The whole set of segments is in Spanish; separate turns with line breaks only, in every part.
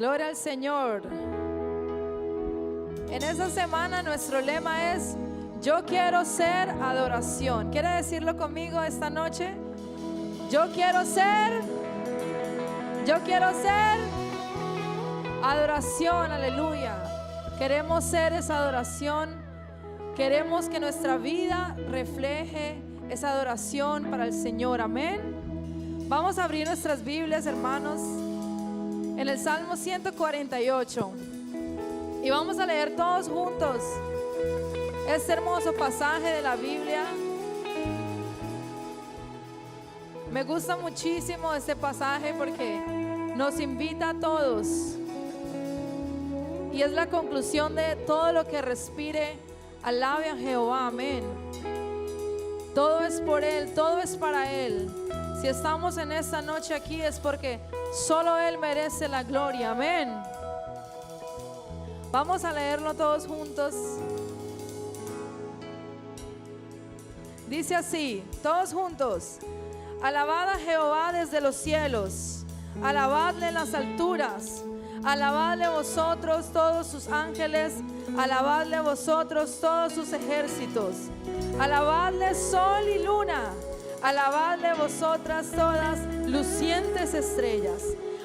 Gloria al Señor. En esta semana nuestro lema es: yo quiero ser adoración. ¿Quiere decirlo conmigo esta noche? Yo quiero ser adoración, aleluya. Queremos ser esa adoración. Queremos que nuestra vida refleje esa adoración para el Señor, amén. Vamos a abrir nuestras Biblias, hermanos, en el Salmo 148 y vamos a leer todos juntos este hermoso pasaje de la Biblia. Me gusta muchísimo este pasaje porque nos invita a todos y es la conclusión de todo lo que respire. Alabe a Jehová, amén. Todo es por Él, todo es para Él. Si estamos en esta noche aquí es porque solo Él merece la gloria, amén. Vamos a leerlo todos juntos. Dice así, todos juntos: alabad a Jehová desde los cielos, alabadle en las alturas, alabadle vosotros todos sus ángeles, alabadle vosotros todos sus ejércitos, alabadle sol y luna, alabadle vosotras todas lucientes estrellas,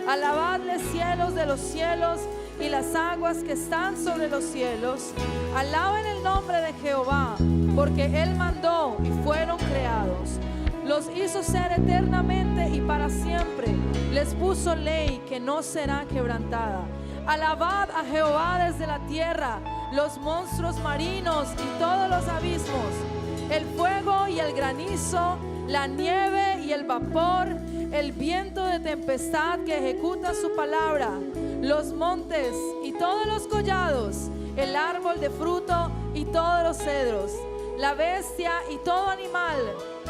alabadle cielos de los cielos y las aguas que están sobre los cielos. Alaben el nombre de Jehová, porque Él mandó y fueron creados. Los hizo ser eternamente y para siempre. Les puso ley que no será quebrantada. Alabad a Jehová desde la tierra, los monstruos marinos y todos los abismos, el fuego y el granizo, la nieve y el vapor, el viento de tempestad que ejecuta su palabra, los montes y todos los collados, el árbol de fruto y todos los cedros, la bestia y todo animal,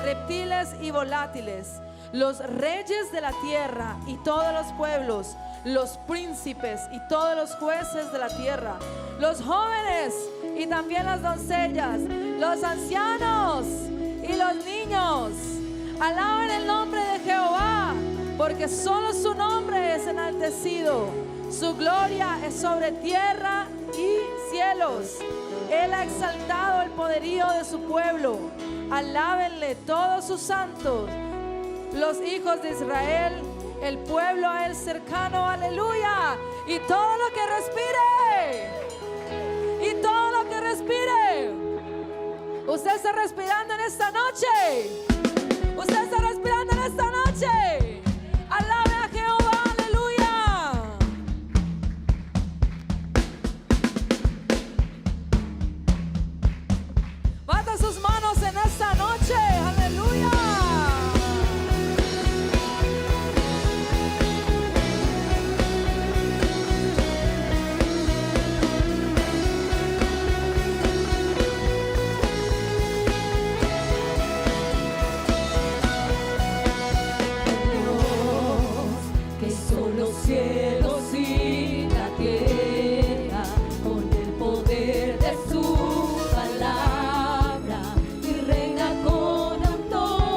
reptiles y volátiles, los reyes de la tierra y todos los pueblos, los príncipes y todos los jueces de la tierra, los jóvenes y también las doncellas, los ancianos y los niños. Alaben el nombre de Jehová, porque solo su nombre es enaltecido. Su gloria es sobre tierra y cielos. Él ha exaltado el poderío de su pueblo. Alábenle todos sus santos, los hijos de Israel, el pueblo a Él cercano, aleluya. Y todo lo que respire, y todo lo que respire. Usted está respirando en esta noche. Usted está respirando en esta noche. Alabe a Jehová, aleluya. Bata sus manos en esta noche, aleluya.
Cielos y la tierra, con el poder de su palabra, y reina con autor.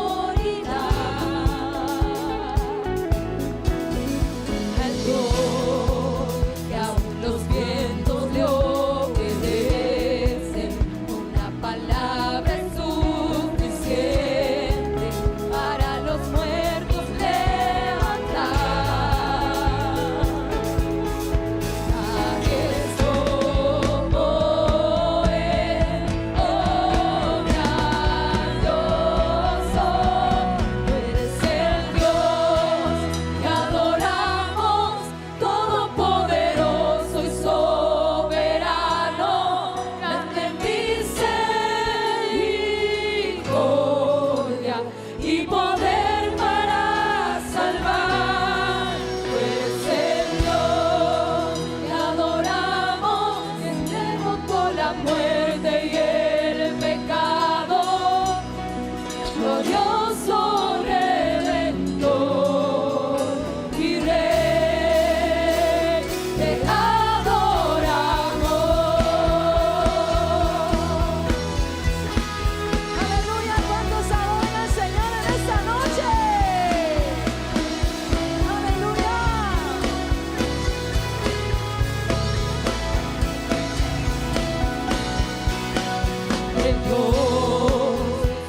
del Dios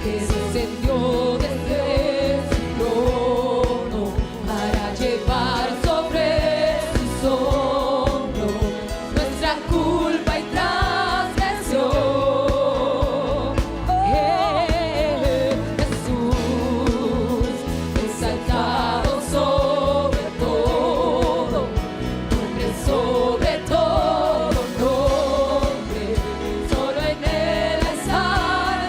que descendió desde su trono para llevar sobre sus hombros nuestra culpa y transgresión. Jesús, exaltado sobre todo nombre, sobre todo nombre, solo en Él hay salvación.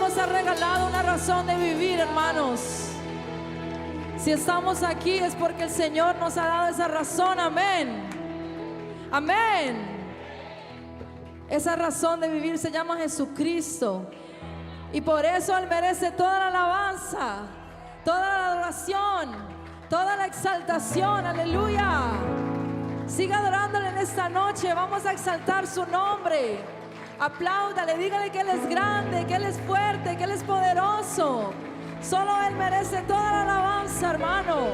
nos ha regalado una razón de vivir, hermanos. Si estamos aquí es porque el Señor nos ha dado esa razón. Amén. Amén. Esa razón de vivir se llama Jesucristo. Y por eso Él merece toda la alabanza, toda la adoración, toda la exaltación. Aleluya. Siga adorándole en esta noche. Vamos a exaltar su nombre. Apláudale, dígale que Él es grande, que Él es fuerte, que Él es poderoso. Solo Él merece toda la alabanza, hermano.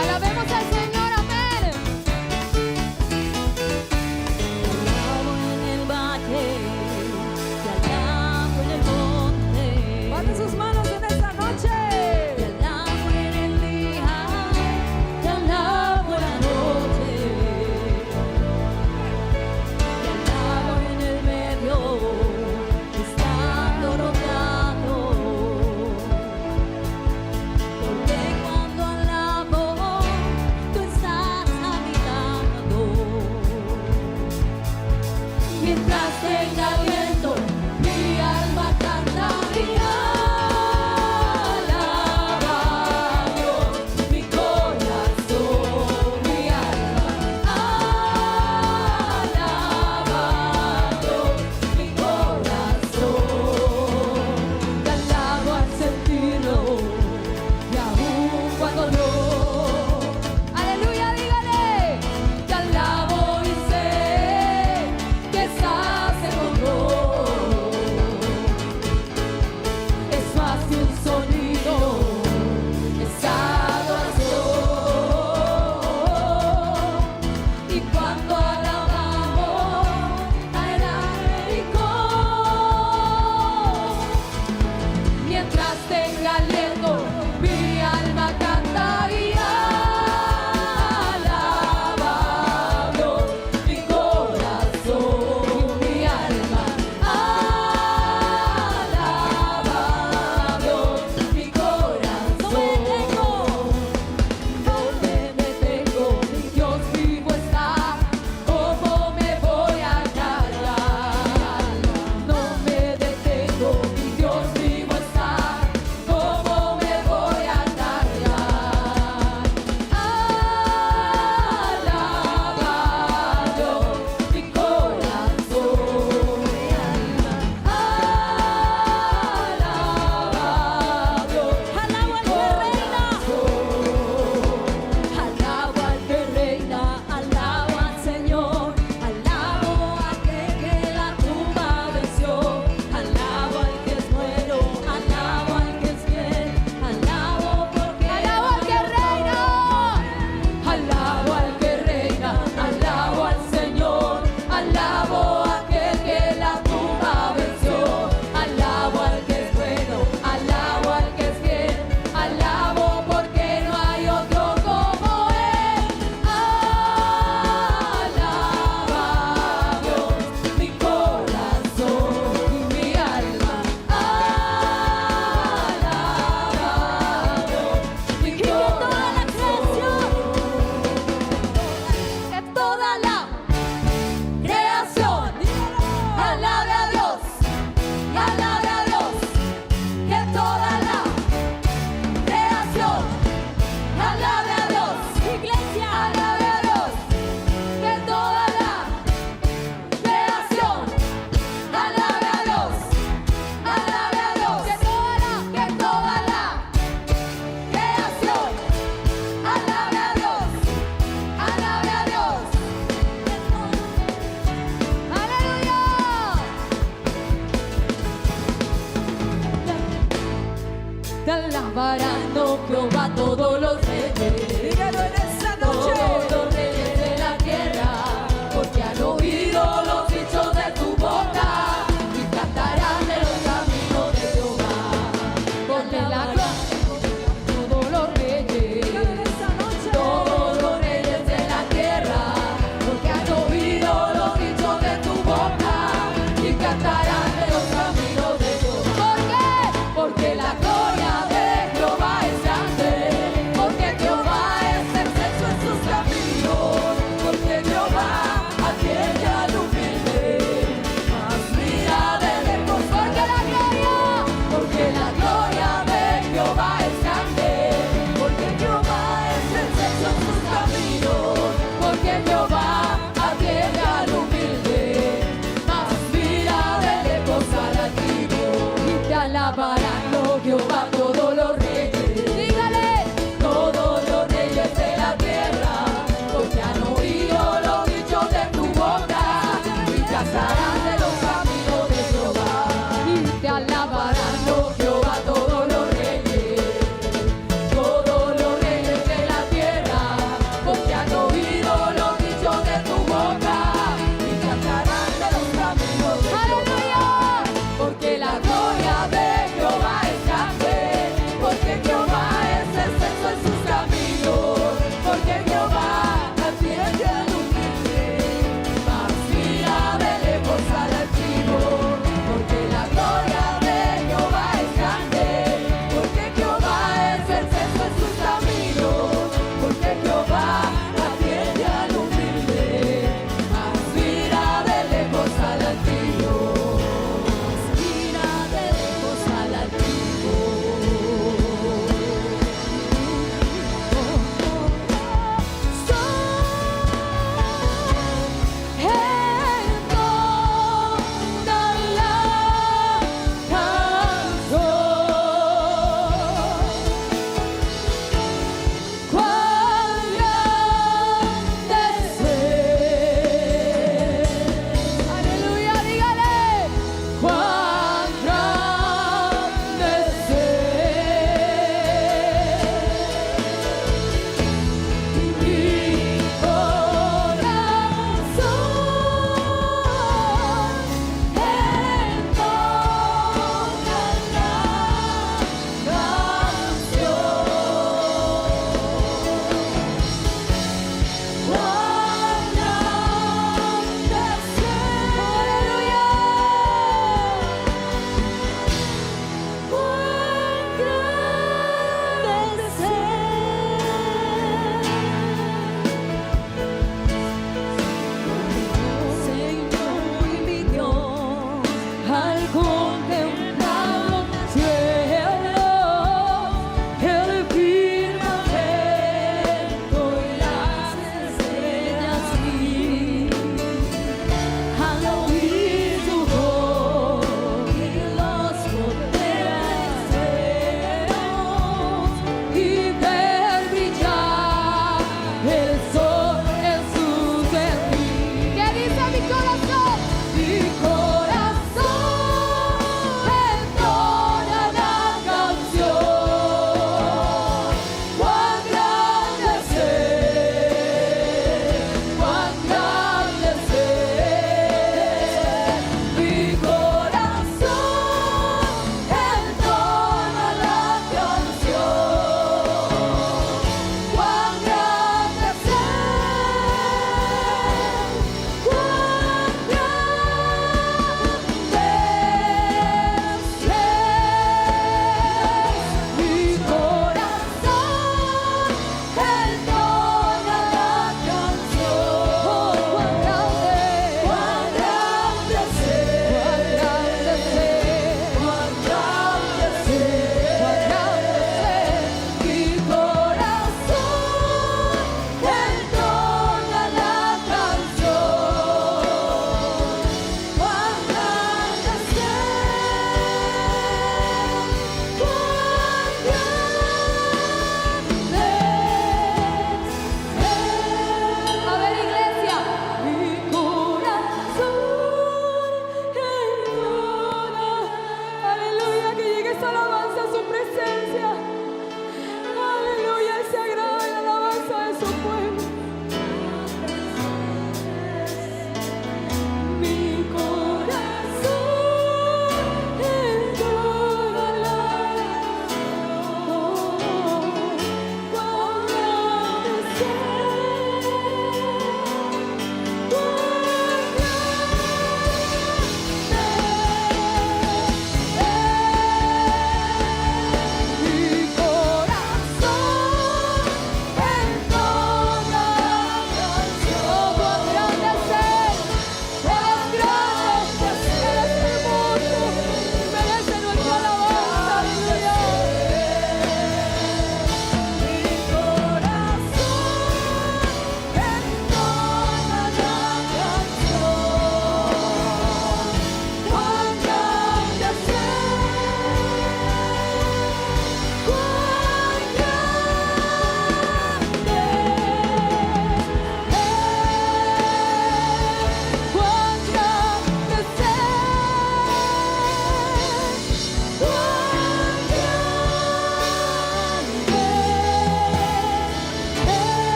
Alabemos al Señor, amén. Te alabo en el valle, te alabo en el monte.
Levanten sus manos en esta noche.
Te alabo en el día, te alabo en la noche. Te alabo en el medio, estando rogando. Porque cuando alabo, tú estás habitando. Mientras tenga aliento, mi alma canta y alaba a Dios. Mi corazón, mi alma alaba a Dios. Mi corazón te alabo al sentirlo y aún cuando no. Aleluya, dígale. Te alabo y sé que estás en control.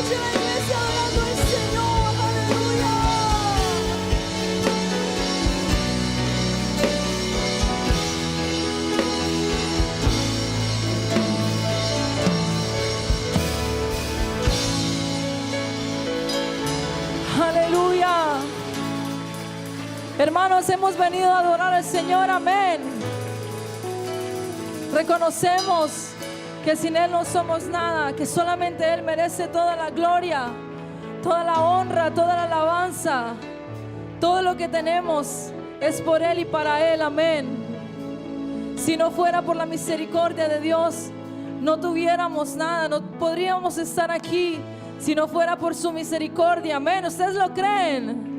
noche la iglesia adorando al Señor. Aleluya. Aleluya. Hermanos, hemos venido a adorar al Señor. Amén. Reconocemos que sin Él no somos nada, que solamente Él merece toda la gloria, toda la honra, toda la alabanza. Todo lo que tenemos es por Él y para Él. Amén. Si no fuera por la misericordia de Dios, no tuviéramos nada, no podríamos estar aquí si no fuera por su misericordia. Amén. ¿Ustedes lo creen?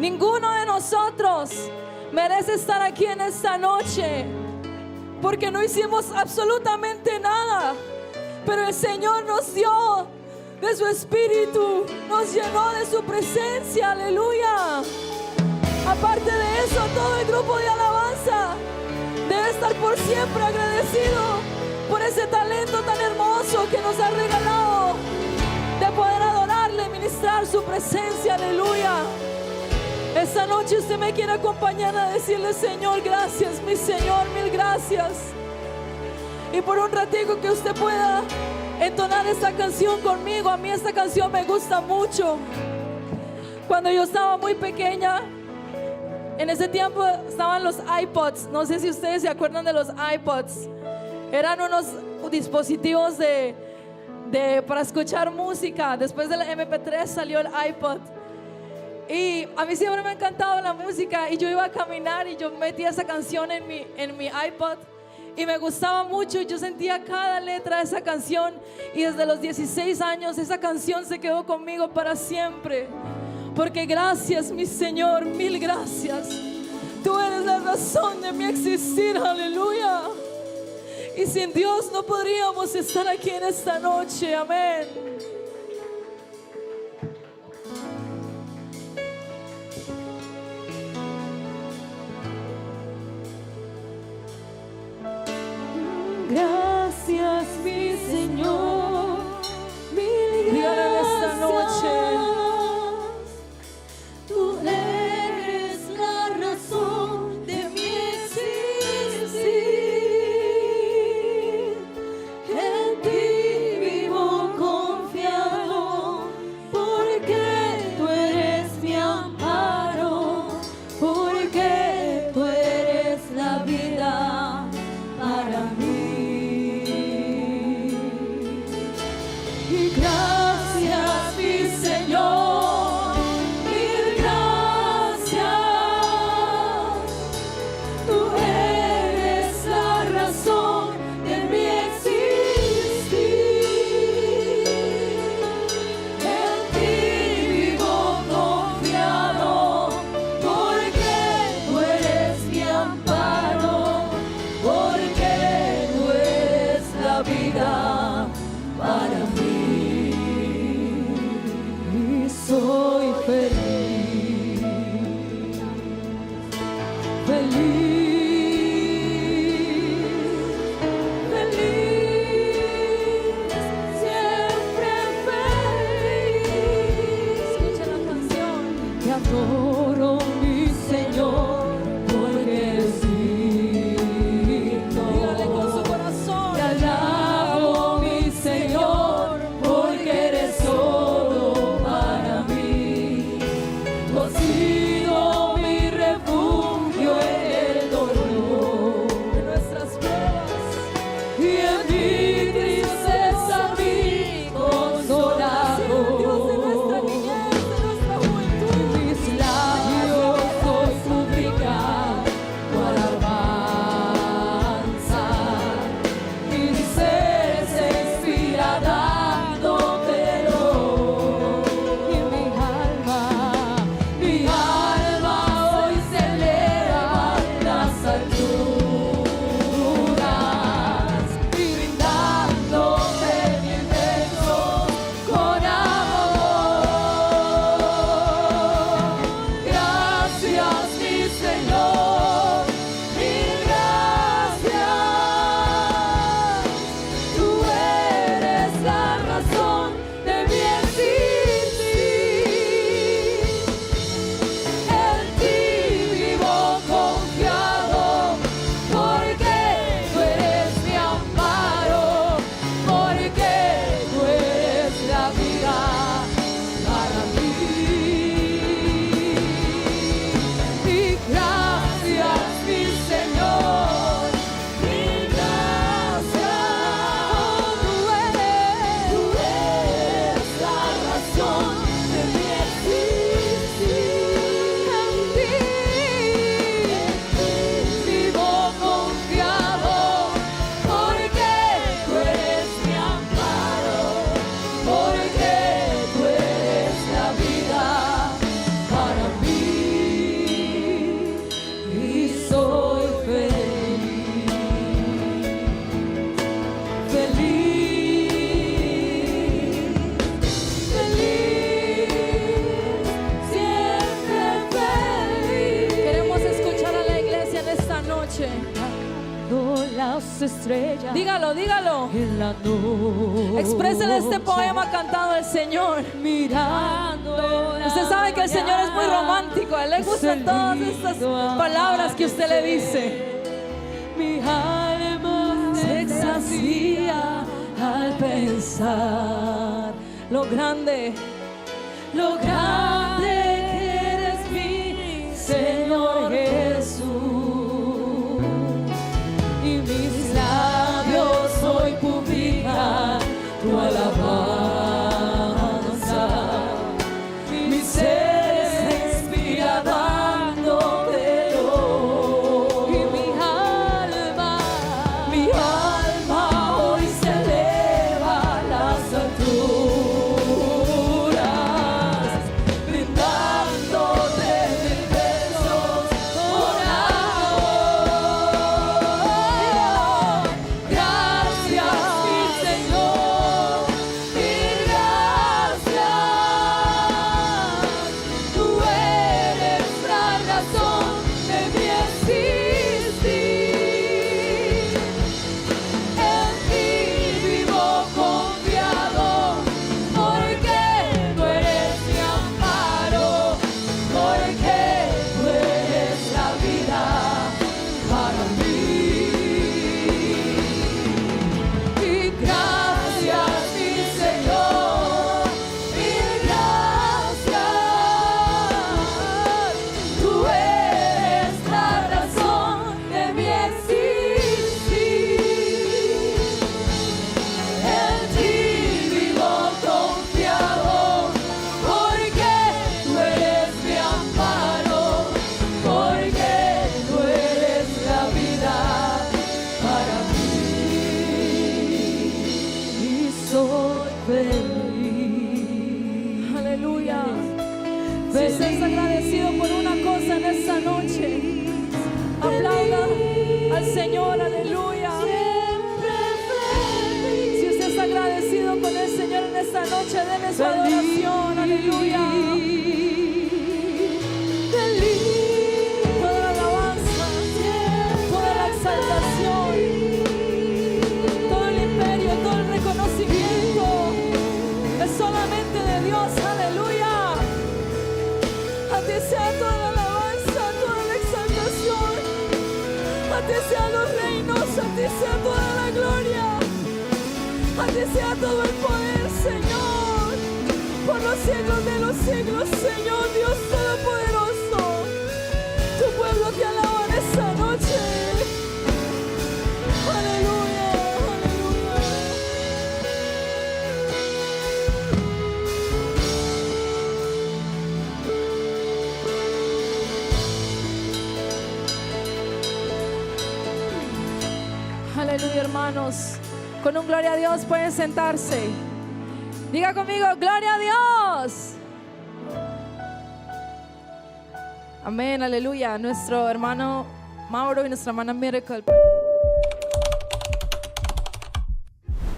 Ninguno de nosotros merece estar aquí en esta noche, porque no hicimos absolutamente nada, pero el Señor nos dio de su Espíritu, nos llenó de su presencia. Aleluya. Aparte de eso, todo el grupo de alabanza debe estar por siempre agradecido por ese talento tan hermoso que nos ha regalado de poder adorarle y ministrar su presencia. Aleluya. Esta noche usted me quiere acompañar a decirle: Señor, gracias, mi Señor, mil gracias. Y por un ratico que usted pueda entonar esta canción conmigo. A mí esta canción me gusta mucho. Cuando yo estaba muy pequeña, en ese tiempo estaban los iPods. No sé si ustedes se acuerdan de los iPods. Eran unos dispositivos para escuchar música. Después del MP3 salió el iPod. Y a mí siempre me ha encantado la música, y yo iba a caminar y yo metía esa canción en mi iPod y me gustaba mucho. Yo sentía cada letra de esa canción, y desde los 16 años esa canción se quedó conmigo para siempre. Porque gracias, mi Señor, mil gracias. Tú eres la razón de mi existir. Aleluya. Y sin Dios no podríamos estar aquí en esta noche. Amén.
Gracias, mi Señor, mil
Dígale en esta noche:
tú eres la razón de mi existir. En ti vivo confiado. vida para mí. Y gracias, mi Señor, mi gracias. Tú eres la razón de mi existir. En ti vivo confiado, porque tú eres mi amparo, porque tú eres la vida para mí. Y soy feliz, siempre feliz.
Queremos escuchar a la iglesia en esta noche.
Las estrellas
Dígalo, dígalo.
en la noche.
Expresen este poema cantado al Señor.
Mirando.
Usted sabe que el Señor es muy romántico. A Él le gustan todas estas palabras que usted le dice.
Mi alma se extasía al pensar
Lo grande
que eres mi Señor Jesús. Y mis labios hoy publican tu alabanza. Mi ser se inspira dándotelo. Y mi alma hoy se eleva a las alturas, brindándote mil besos por amor. Gracias, mi Señor, mil gracias. Tú eres la razón de mi existir. En ti vivo confiado, porque tú eres mi amparo, porque tú eres la vida para mí. Y gracias, mi Señor, mil gracias. Tú eres la razón de mi existir. En ti vivo confiado, porque tú eres mi amparo, porque tú eres la vida para mí. Y soy feliz.
Aleluya. Si usted está agradecido por una cosa en esta noche, aplauda al Señor. Aleluya. Si usted está agradecido con el Señor en esta noche, denle su adoración. Aleluya. Toda la alabanza, toda la exaltación, todo el imperio, todo el reconocimiento es solamente de Dios. Aleluya. A ti sea toda la alabanza, toda la exaltación. A ti sean los reinos, a ti sea toda la gloria. A ti sea todo el poder, Señor, por los siglos de los siglos, Señor Dios Todopoderoso. Tu pueblo te alaba en esta noche. Aleluya, aleluya. Aleluya, hermanos. Con un gloria a Dios pueden sentarse. Diga conmigo, gloria a Dios. Amén, aleluya. Nuestro hermano Mauro y nuestra hermana Miracle.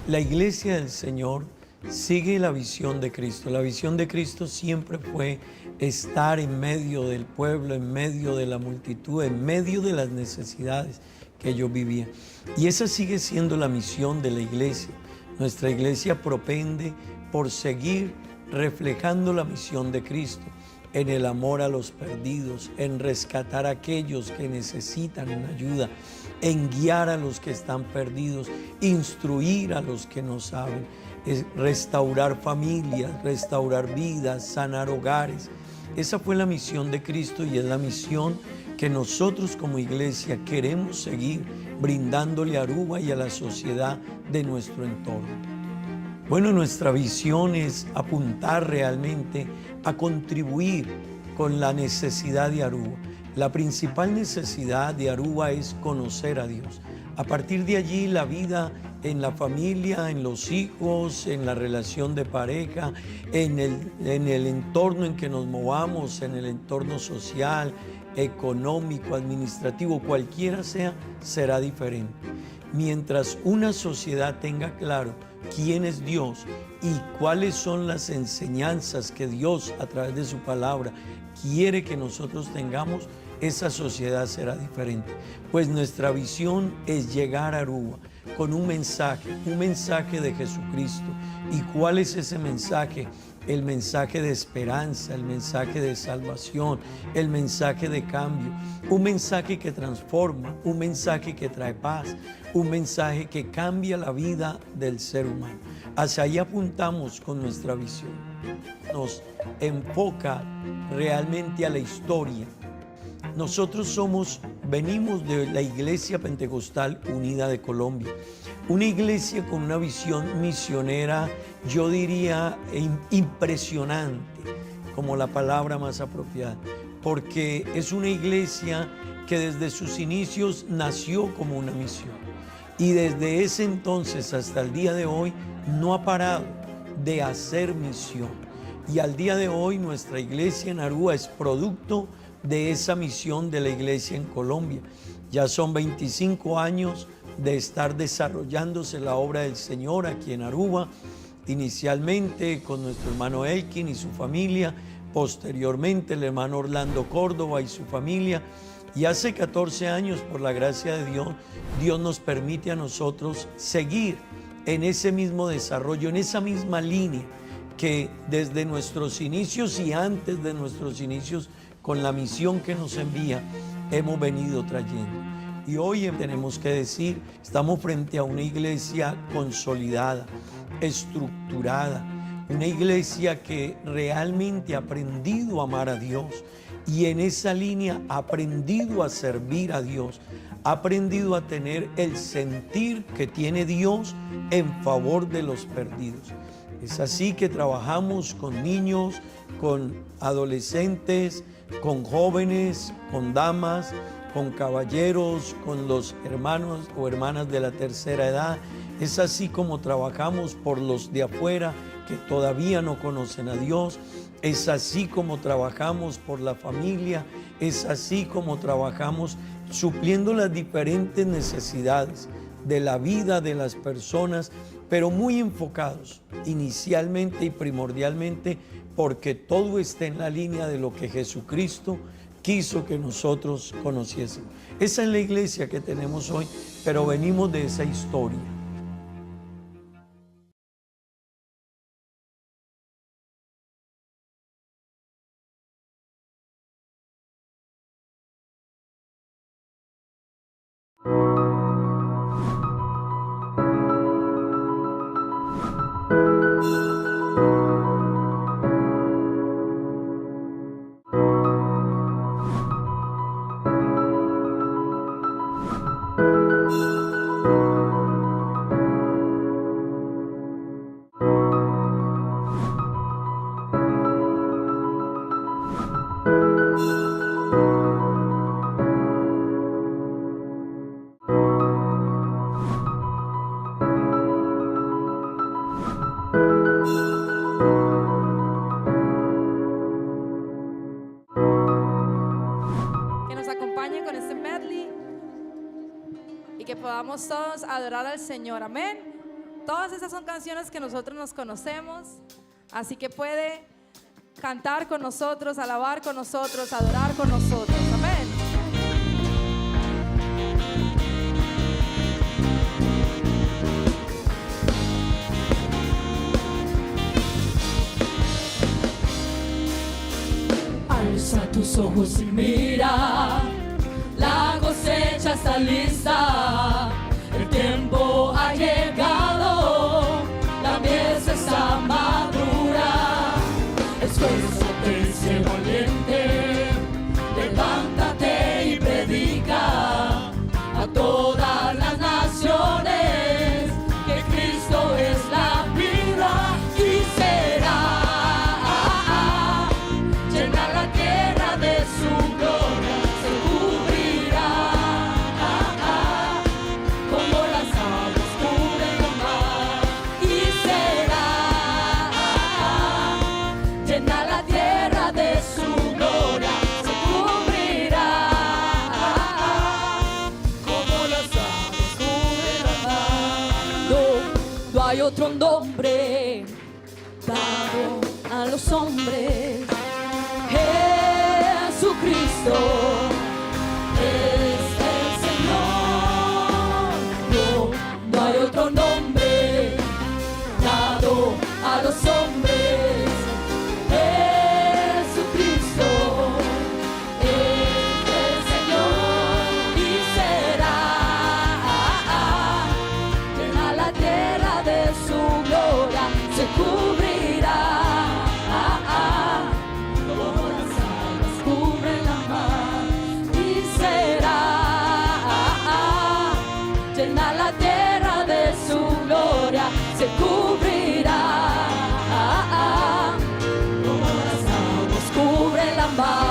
La iglesia del Señor sigue la visión de Cristo. La visión de Cristo siempre fue estar en medio del pueblo, en medio de la multitud, en medio de las necesidades que ellos vivían. Y esa sigue siendo la misión de la iglesia. Nuestra iglesia propende por seguir reflejando la misión de Cristo en el amor a los perdidos, en rescatar a aquellos que necesitan ayuda, en guiar a los que están perdidos, instruir a los que no saben, es restaurar familias, restaurar vidas, sanar hogares. Esa fue la misión de Cristo y es la misión que nosotros como iglesia queremos seguir brindándole a Aruba y a la sociedad de nuestro entorno. Bueno, nuestra visión es apuntar realmente a contribuir con la necesidad de Aruba. La principal necesidad de Aruba es conocer a Dios. A partir de allí, la vida en la familia, en los hijos, en la relación de pareja, en el entorno en que nos movamos, en el entorno social, económico, administrativo, cualquiera sea, será diferente. Mientras una sociedad tenga claro quién es Dios y cuáles son las enseñanzas que Dios a través de su palabra quiere que nosotros tengamos, esa sociedad será diferente. Pues nuestra visión es llegar a Aruba con un mensaje de Jesucristo. ¿Y cuál es ese mensaje? El mensaje de esperanza, el mensaje de salvación, el mensaje de cambio, un mensaje que transforma, un mensaje que trae paz, un mensaje que cambia la vida del ser humano. Hacia ahí apuntamos con nuestra visión. Nos enfoca realmente a la historia. Nosotros venimos de la Iglesia Pentecostal Unida de Colombia, una iglesia con una visión misionera, yo diría impresionante, como la palabra más apropiada, porque es una iglesia que desde sus inicios nació como una misión y desde ese entonces hasta el día de hoy no ha parado de hacer misión. Y al día de hoy nuestra iglesia en Aruba es producto de esa misión de la iglesia en Colombia. Ya son 25 años de estar desarrollándose la obra del Señor aquí en Aruba, inicialmente con nuestro hermano Elkin y su familia, posteriormente el hermano Orlando Córdoba y su familia, y hace 14 años, por la gracia de Dios, Dios nos permite a nosotros seguir en ese mismo desarrollo, en esa misma línea que desde nuestros inicios y antes de nuestros inicios, con la misión que nos envía, hemos venido trayendo. Y hoy tenemos que decir, estamos frente a una iglesia consolidada, estructurada, una iglesia que realmente ha aprendido a amar a Dios y en esa línea ha aprendido a servir a Dios, ha aprendido a tener el sentir que tiene Dios en favor de los perdidos. Es así que trabajamos con niños, con adolescentes, con jóvenes, con damas, con caballeros, con los hermanos o hermanas de la tercera edad. Es así como trabajamos por los de afuera que todavía no conocen a Dios. Es así como trabajamos por la familia. Es así como trabajamos supliendo las diferentes necesidades de la vida de las personas, pero muy enfocados inicialmente y primordialmente porque todo está en la línea de lo que Jesucristo quiso que nosotros conociésemos. Esa es la iglesia que tenemos hoy, pero venimos de esa historia.
Que podamos todos adorar al Señor, amén. Todas esas son canciones que nosotros nos conocemos, así que puede cantar con nosotros, alabar con nosotros, adorar con nosotros, amén.
Alza tus ojos y mira, la cosecha está lista, el tiempo ha llegado, la mies esfuérzate, sé valiente, levántate y predica a todas las naciones que Cristo es la vida y será llenar la tierra de su gloria, se cubrirá como las aguas cubren la mar y será llenar la tierra de su gloria, se cubrirá como las aguas cubren la mar. No hay otro nombre dado a los hombres, Jesucristo es el Señor. No hay otro nombre dado a los hombres, Jesucristo es el Señor y será llenar la tierra de su gloria, se cubrirá como las aguas cubren la mar y será llenar la tierra de su gloria, se cubrirá como las aguas cubren la mar.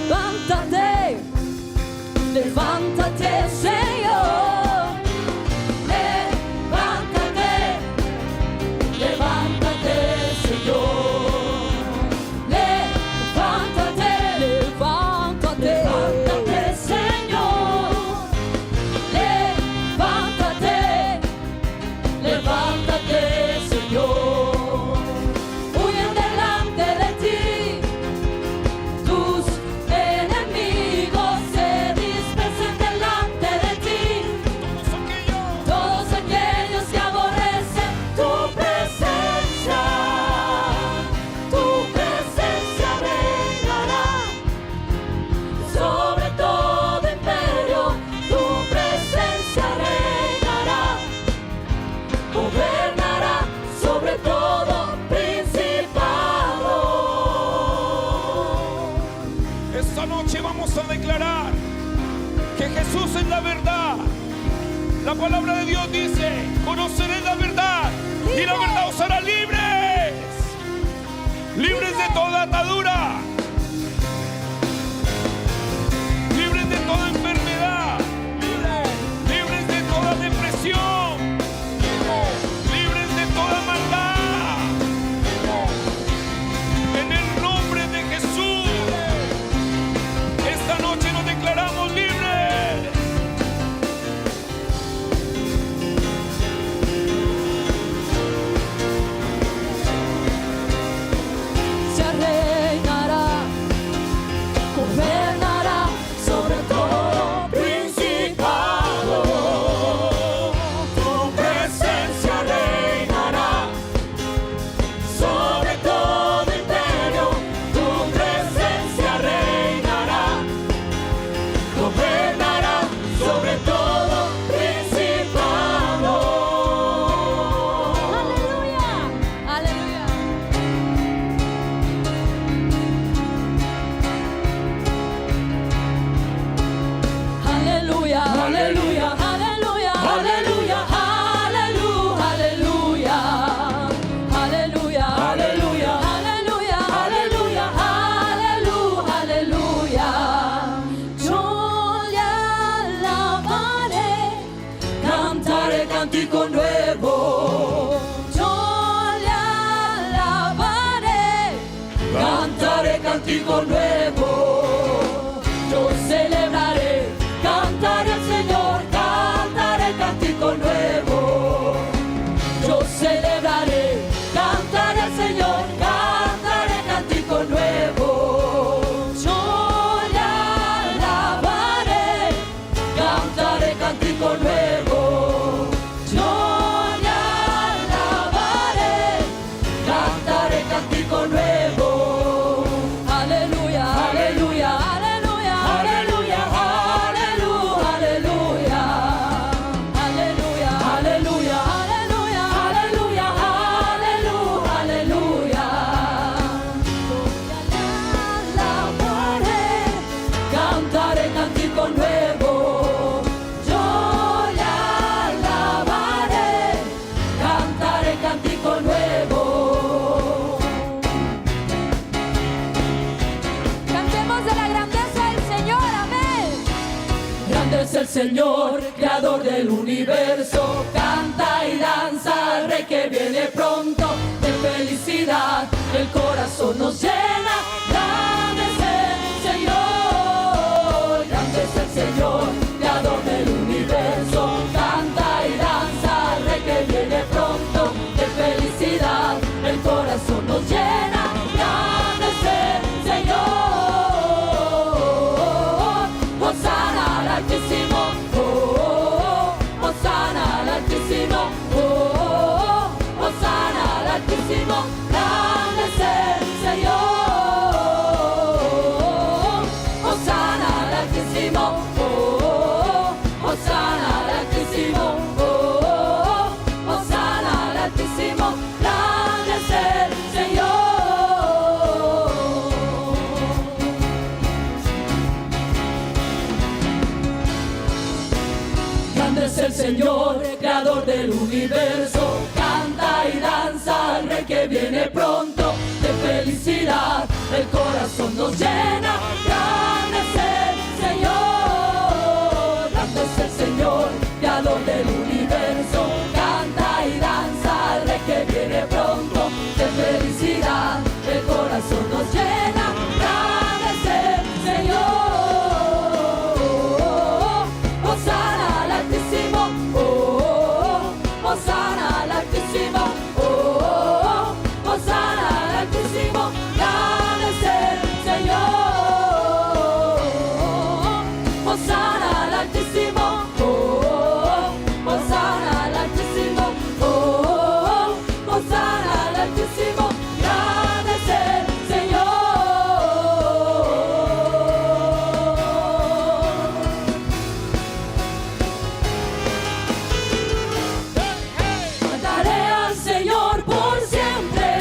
Levántate, levántate, Señor. Levántate, levántate, Señor. Levántate, levántate, levántate, Señor. Levántate, levántate, Señor. Huyen delante de ti tus enemigos, se dispersen delante de ti todos aquellos que aborrecen tu presencia. Tu presencia reinará sobre todo imperio, tu presencia reinará, gobernará sobre todo principado.
Esta noche vamos a declarar que Jesús es la verdad. La palabra de Dios dice: conoceréis la verdad y la verdad os hará libres. Libres de toda atadura, libres de toda enfermedad, libres de toda depresión, libres de toda maldad. En el nombre de Jesús, esta noche nos declaramos libres.
Se reinará, gobernará sobre todo principado. Tu presencia reinará sobre todo imperio, tu presencia reinará, gobernará sobre todo principado. Aleluya, aleluya. Aleluya, aleluya, aleluya, aleluya, aleluya, aleluya, aleluya, aleluya, aleluya, aleluya, aleluya, aleluya. Yo le alabaré, cantaré cántico nuevo. Yo le alabaré, cantaré cántico nuevo. Yo celebraré, cantaré al Señor, cantaré cántico nuevo. Yo celebraré, cantaré al Señor, cantaré cántico nuevo. Yo le alabaré, cantaré cántico nuevo. Yo le alabaré, cantaré cántico nuevo. Aleluya. es el Señor, creador del universo. Canta y danza al Rey que viene pronto. De felicidad el corazón nos llena. Grande es el Señor, grande es el Señor, creador del universo. Canta y danza al Rey que viene pronto. De felicidad el corazón nos llena. Grande es el Señor, Hosana al Altísimo, Hosana al Altísimo, Hosana al Altísimo. Grande es el Señor, Hosana al Altísimo, Hosana al Altísimo, Hosana al Altísimo. Grande es el Señor. Grande es el Señor, creador del universo. Canta y danza al Rey que viene pronto. De felicidad el corazón nos llena. Grande es el Señor, grande es el Señor, creador del universo. Canta y danza al Rey que viene pronto. De felicidad el corazón nos llena. Grande es el Señor, Hosana al Altísimo, Hosana al Altísimo, Hosana al Altísimo. Grande es el Señor, Hosana al Altísimo, Hosana al Altísimo, Hosana al Altísimo. Grande es el Señor. Cantaré al Señor por siempre,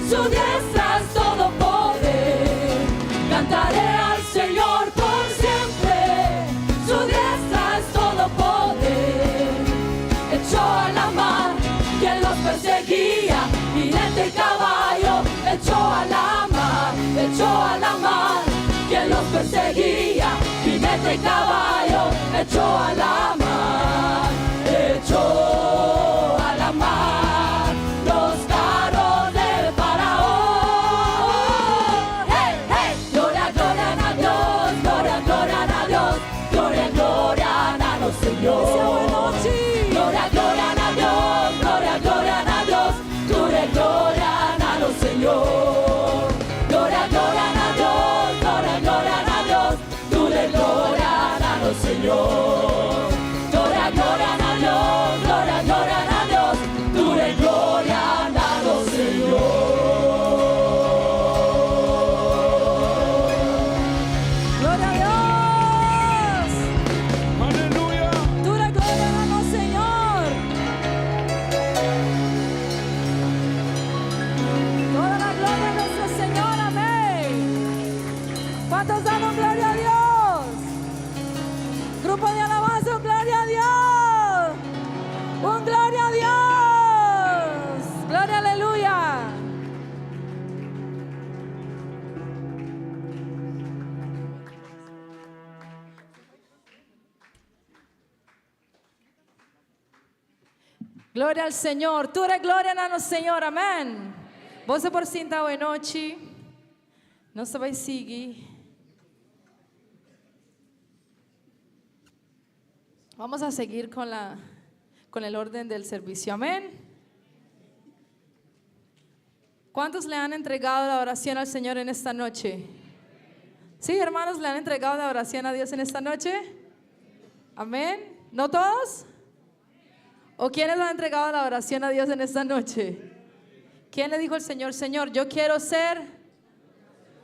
su diestra es todo poder. Cantaré al Señor por siempre, su diestra es todo poder. Echó a la mar quien los perseguía, jinete y caballo. Echó a la mar quien los perseguía, jinete y caballo. Echó a la mar, echó a la mar los carros del faraón. ¡Hey, hey! Gloria, gloria a Dios, gloria, gloria a Dios, gloria, gloria a los Señor. Gloria, gloria a Dios, gloria, gloria a Dios, gloria, gloria a los Señor. Gloria, gloria a Dios, gloria, gloria a Dios, gloria, gloria a los Señor. Gloria, gloria a Dios, gloria, gloria a Dios, gloria, gloria a los Señor.
Gloria a Dios.
Aleluya.
Dura gloria a nuestro Señor. Toda la gloria a nuestro Señor. Amén. ¿Cuántos dan un gloria a Dios? Grupo de alabanza, un gloria a Dios. Un gloria a Dios. Gloria, aleluya. Gloria al Senhor. Tura glória no Senhor. Amém. Você por sinta boa noite. Nós vai seguir. Vamos a seguir con el orden del servicio. Amén. ¿Cuántos le han entregado la oración al Señor en esta noche? ¿Sí, hermanos, le han entregado la oración a Dios en esta noche? Amén. ¿No todos? ¿O quiénes han entregado la oración a Dios en esta noche? ¿Quién le dijo al Señor, Señor, yo quiero ser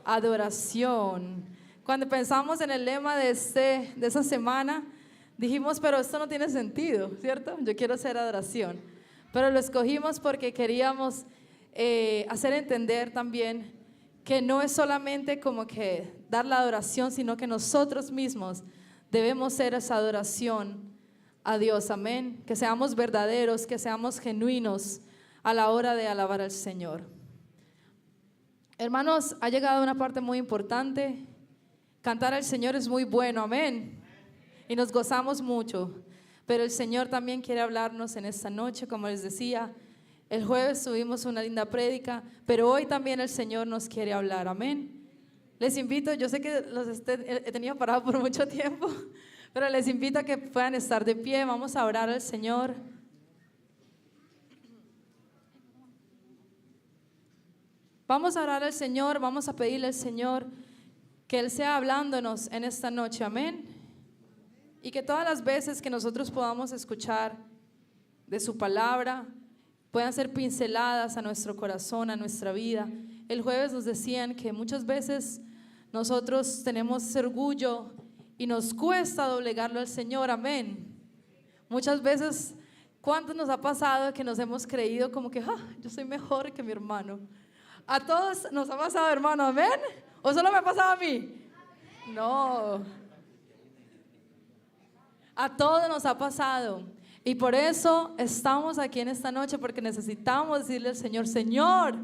adoración? Cuando pensamos en el lema de esa semana, dijimos, pero esto no tiene sentido, ¿cierto? Yo quiero ser adoración. Pero lo escogimos porque queríamos hacer entender también que no es solamente como que dar la adoración, sino que nosotros mismos debemos ser esa adoración a Dios, amén. Que seamos verdaderos, que seamos genuinos a la hora de alabar al Señor. Hermanos, ha llegado una parte muy importante. Cantar al Señor es muy bueno, amén. y nos gozamos mucho. Pero el Señor también quiere hablarnos en esta noche, como les decía. El jueves tuvimos una linda prédica, pero hoy también el Señor nos quiere hablar, amén. Les invito, yo sé que he tenido parado por mucho tiempo, pero les invito a que puedan estar de pie. Vamos a orar al Señor. Vamos a orar al Señor, vamos a pedirle al Señor que Él sea hablándonos en esta noche, amén. Y que todas las veces que nosotros podamos escuchar de su palabra, puedan ser pinceladas a nuestro corazón, a nuestra vida. El jueves nos decían que muchas veces nosotros tenemos ese orgullo y nos cuesta doblegarlo al Señor, amén. Muchas veces, ¿cuánto nos ha pasado que nos hemos creído como que yo soy mejor que mi hermano? A todos nos ha pasado, hermano, amén. ¿O solo me ha pasado a mí? No. A todos nos ha pasado. Y por eso estamos aquí en esta noche, porque necesitamos decirle al Señor: Señor,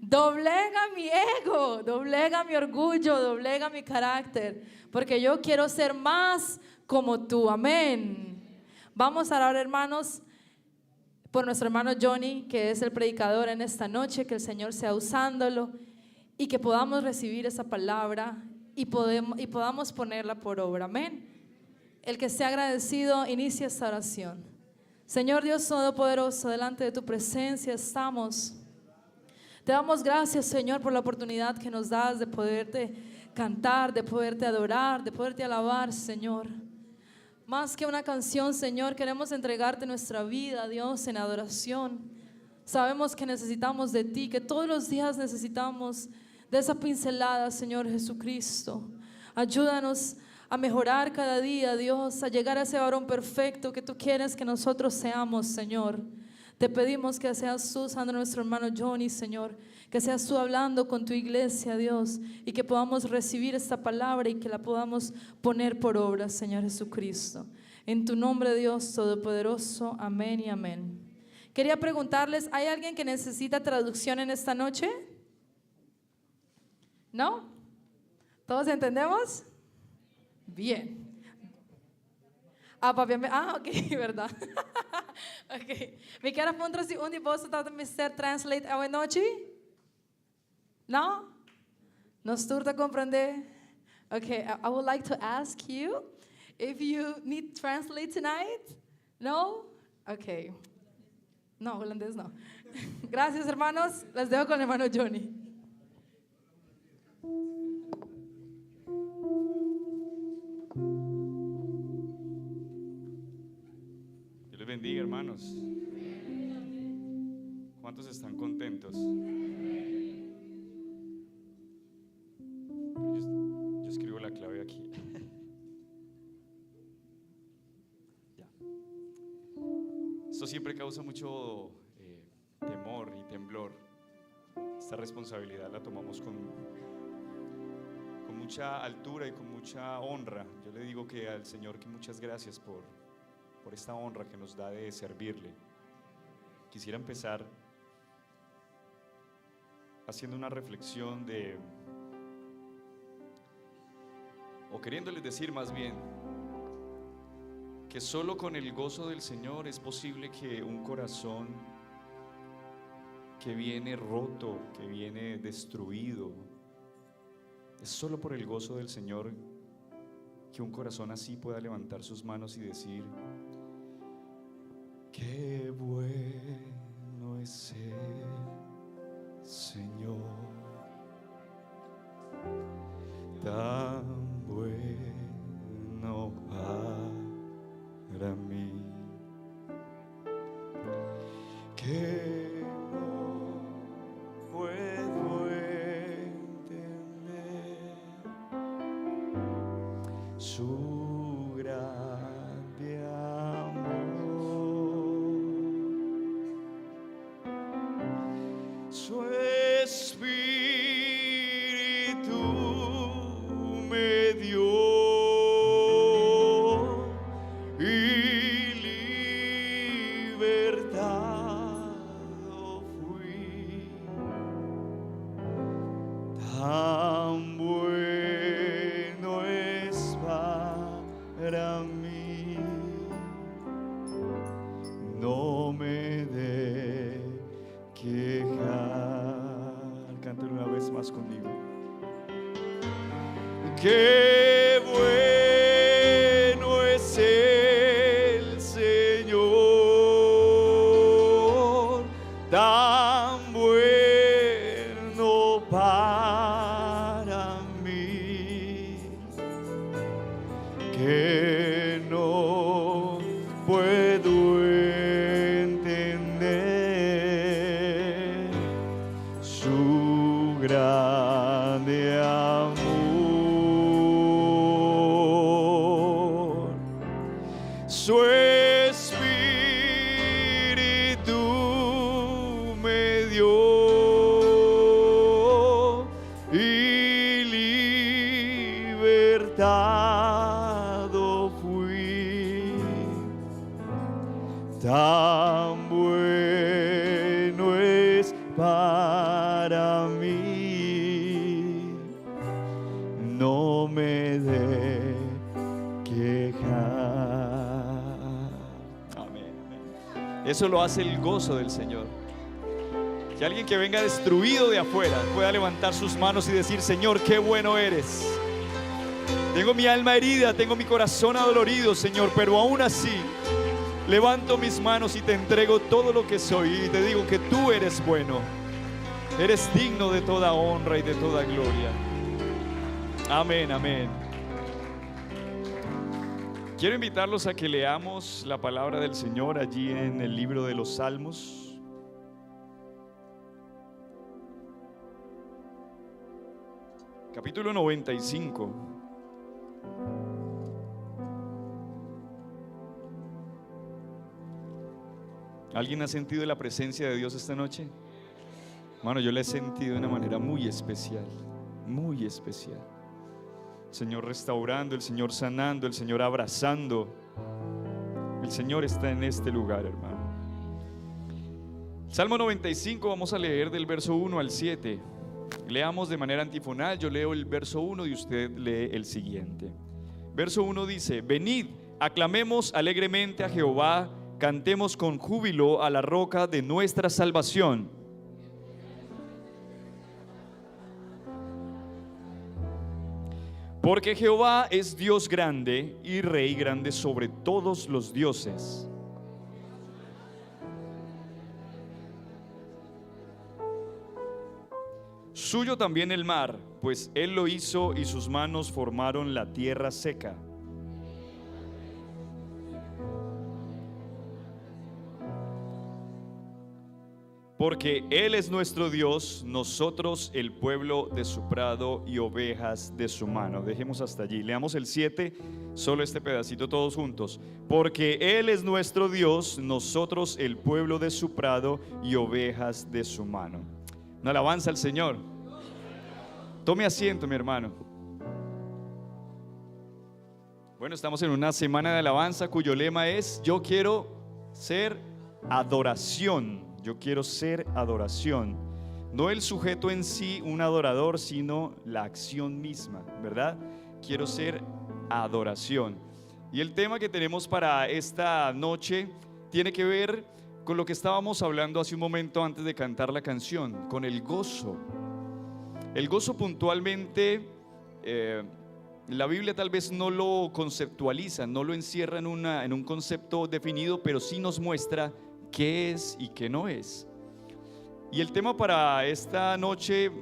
doblega mi ego, doblega mi orgullo, doblega mi carácter, porque yo quiero ser más como tú, amén. Vamos a orar, hermanos, por nuestro hermano Johnny, que es el predicador en esta noche, que el Señor sea usándolo y que podamos recibir esa palabra y podamos ponerla por obra, amén. El que sea agradecido, inicia esta oración. Señor Dios Todopoderoso, delante de tu presencia estamos. Te damos gracias, Señor, por la oportunidad que nos das de poderte cantar, de poderte adorar, de poderte alabar, Señor. Más que una canción, Señor, queremos entregarte nuestra vida, Dios, en adoración. Sabemos que necesitamos de ti, que todos los días necesitamos de esa pincelada, Señor Jesucristo. Ayúdanos a mejorar cada día, Dios, a llegar a ese varón perfecto que tú quieres que nosotros seamos, Señor. Te pedimos que seas tú usando a nuestro hermano Johnny, Señor, que seas tú hablando con tu iglesia, Dios, y que podamos recibir esta palabra y que la podamos poner por obra, Señor Jesucristo. En tu nombre, Dios Todopoderoso, amén y amén. Quería preguntarles, ¿hay alguien que necesita traducción en esta noche? ¿No? ¿Todos entendemos? Bien. Oké, verdad. Oké. Vi quero fundra se de você tá me ser translate a noite? Não? Nos turta compreender? Okay, I would like to ask you if you need translate tonight? No? Okay. No, holandés no. Gracias, hermanos. Les dejo con el hermano Johnny.
Bendiga, hermanos. ¿Cuántos están contentos? Yo escribo la clave aquí. Ya. Esto siempre causa mucho temor y temblor. Esta responsabilidad la tomamos con mucha altura y con mucha honra. Yo le digo que al Señor que muchas gracias por esta honra que nos da de servirle. Quisiera empezar haciendo una reflexión o queriéndoles decir más bien, que solo con el gozo del Señor es posible que un corazón que viene roto, que viene destruido, es solo por el gozo del Señor que un corazón así pueda levantar sus manos y decir: qué bueno es el Señor, tan bueno para mí, que no puedo entender su grande amor, su espíritu me dio y libertado fui. Tan bueno es para mí.
Qué bueno es el Señor, tan bueno para mí, que no puedo entender su grande amor. Su Espíritu me dio y libertado fui. Tan bueno es para mí, no me de quejar. Amén, amén. Eso lo hace el gozo del Señor. Que alguien que venga destruido de afuera pueda levantar sus manos y decir: Señor, qué bueno eres. Tengo mi alma herida, tengo mi corazón adolorido, Señor, pero aún así levanto mis manos y te entrego todo lo que soy y te digo que tú eres bueno. Eres digno de toda honra y de toda gloria. Amén, amén. Quiero invitarlos a que leamos la palabra del Señor allí en el libro de los Salmos. Capítulo 95. ¿Alguien ha sentido la presencia de Dios esta noche? Hermano, yo la he sentido de una manera muy especial, muy especial. El Señor restaurando, el Señor sanando, el Señor abrazando. El Señor está en este lugar, hermano. Salmo 95, vamos a leer del verso 1 al 7. Leamos de manera antifonal, yo leo el verso 1 y usted lee el siguiente. Verso 1 dice: venid, aclamemos alegremente a Jehová, cantemos con júbilo a la roca de nuestra salvación. Porque Jehová es Dios grande y Rey grande sobre todos los dioses. Suyo también el mar, pues Él lo hizo y sus manos formaron la tierra seca. Porque Él es nuestro Dios, nosotros el pueblo de su prado y ovejas de su mano. Dejemos hasta allí, leamos el 7, solo este pedacito todos juntos. Porque Él es nuestro Dios, nosotros el pueblo de su prado y ovejas de su mano. Una alabanza al Señor. Tome asiento, mi hermano. Bueno, estamos en una semana de alabanza cuyo lema es: yo quiero ser adoración. Yo quiero ser adoración. No el sujeto en sí, un adorador, sino la acción misma, ¿verdad? Quiero ser adoración. Y el tema que tenemos para esta noche tiene que ver con lo que estábamos hablando hace un momento antes de cantar la canción, con el gozo. El gozo puntualmente, la Biblia tal vez no lo conceptualiza, no lo encierra en un concepto definido, pero sí nos muestra qué es y qué no es. Y el tema para esta noche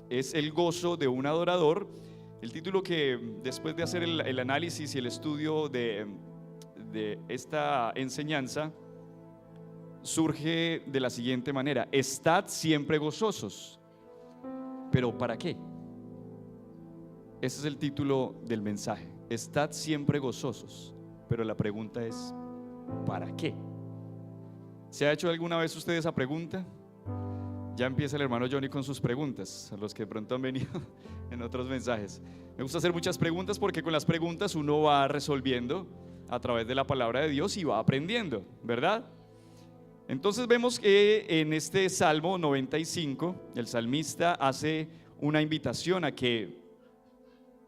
es el gozo de un adorador. El título que después de hacer el análisis y el estudio de esta enseñanza surge de la siguiente manera: estad siempre gozosos. ¿Pero para qué? Ese es el título del mensaje: estad siempre gozosos. Pero la pregunta es: ¿para qué? ¿Se ha hecho alguna vez usted esa pregunta? Ya empieza el hermano Johnny con sus preguntas, a los que de pronto han venido en otros mensajes. Me gusta hacer muchas preguntas porque con las preguntas uno va resolviendo a través de la palabra de Dios y va aprendiendo, ¿verdad? Entonces vemos que en este Salmo 95 el salmista hace una invitación a que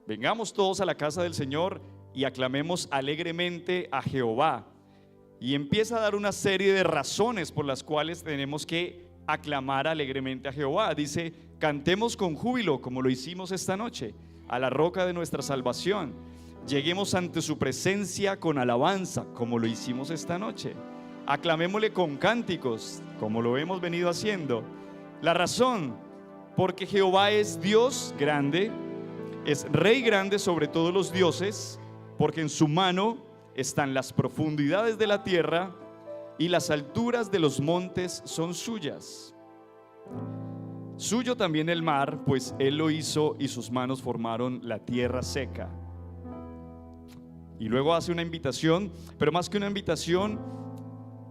vengamos todos a la casa del Señor y aclamemos alegremente a Jehová. Y empieza a dar una serie de razones por las cuales tenemos que aclamar alegremente a Jehová. Dice: cantemos con júbilo como lo hicimos esta noche. a la roca de nuestra salvación. Lleguemos ante su presencia con alabanza, como lo hicimos esta noche. Aclamémosle con cánticos, como lo hemos venido haciendo. La razón, porque Jehová es Dios grande, es Rey grande sobre todos los dioses, porque en su mano están las profundidades de la tierra y las alturas de los montes son suyas. Suyo también el mar, pues él lo hizo y sus manos formaron la tierra seca. Y luego hace una invitación, pero más que una invitación,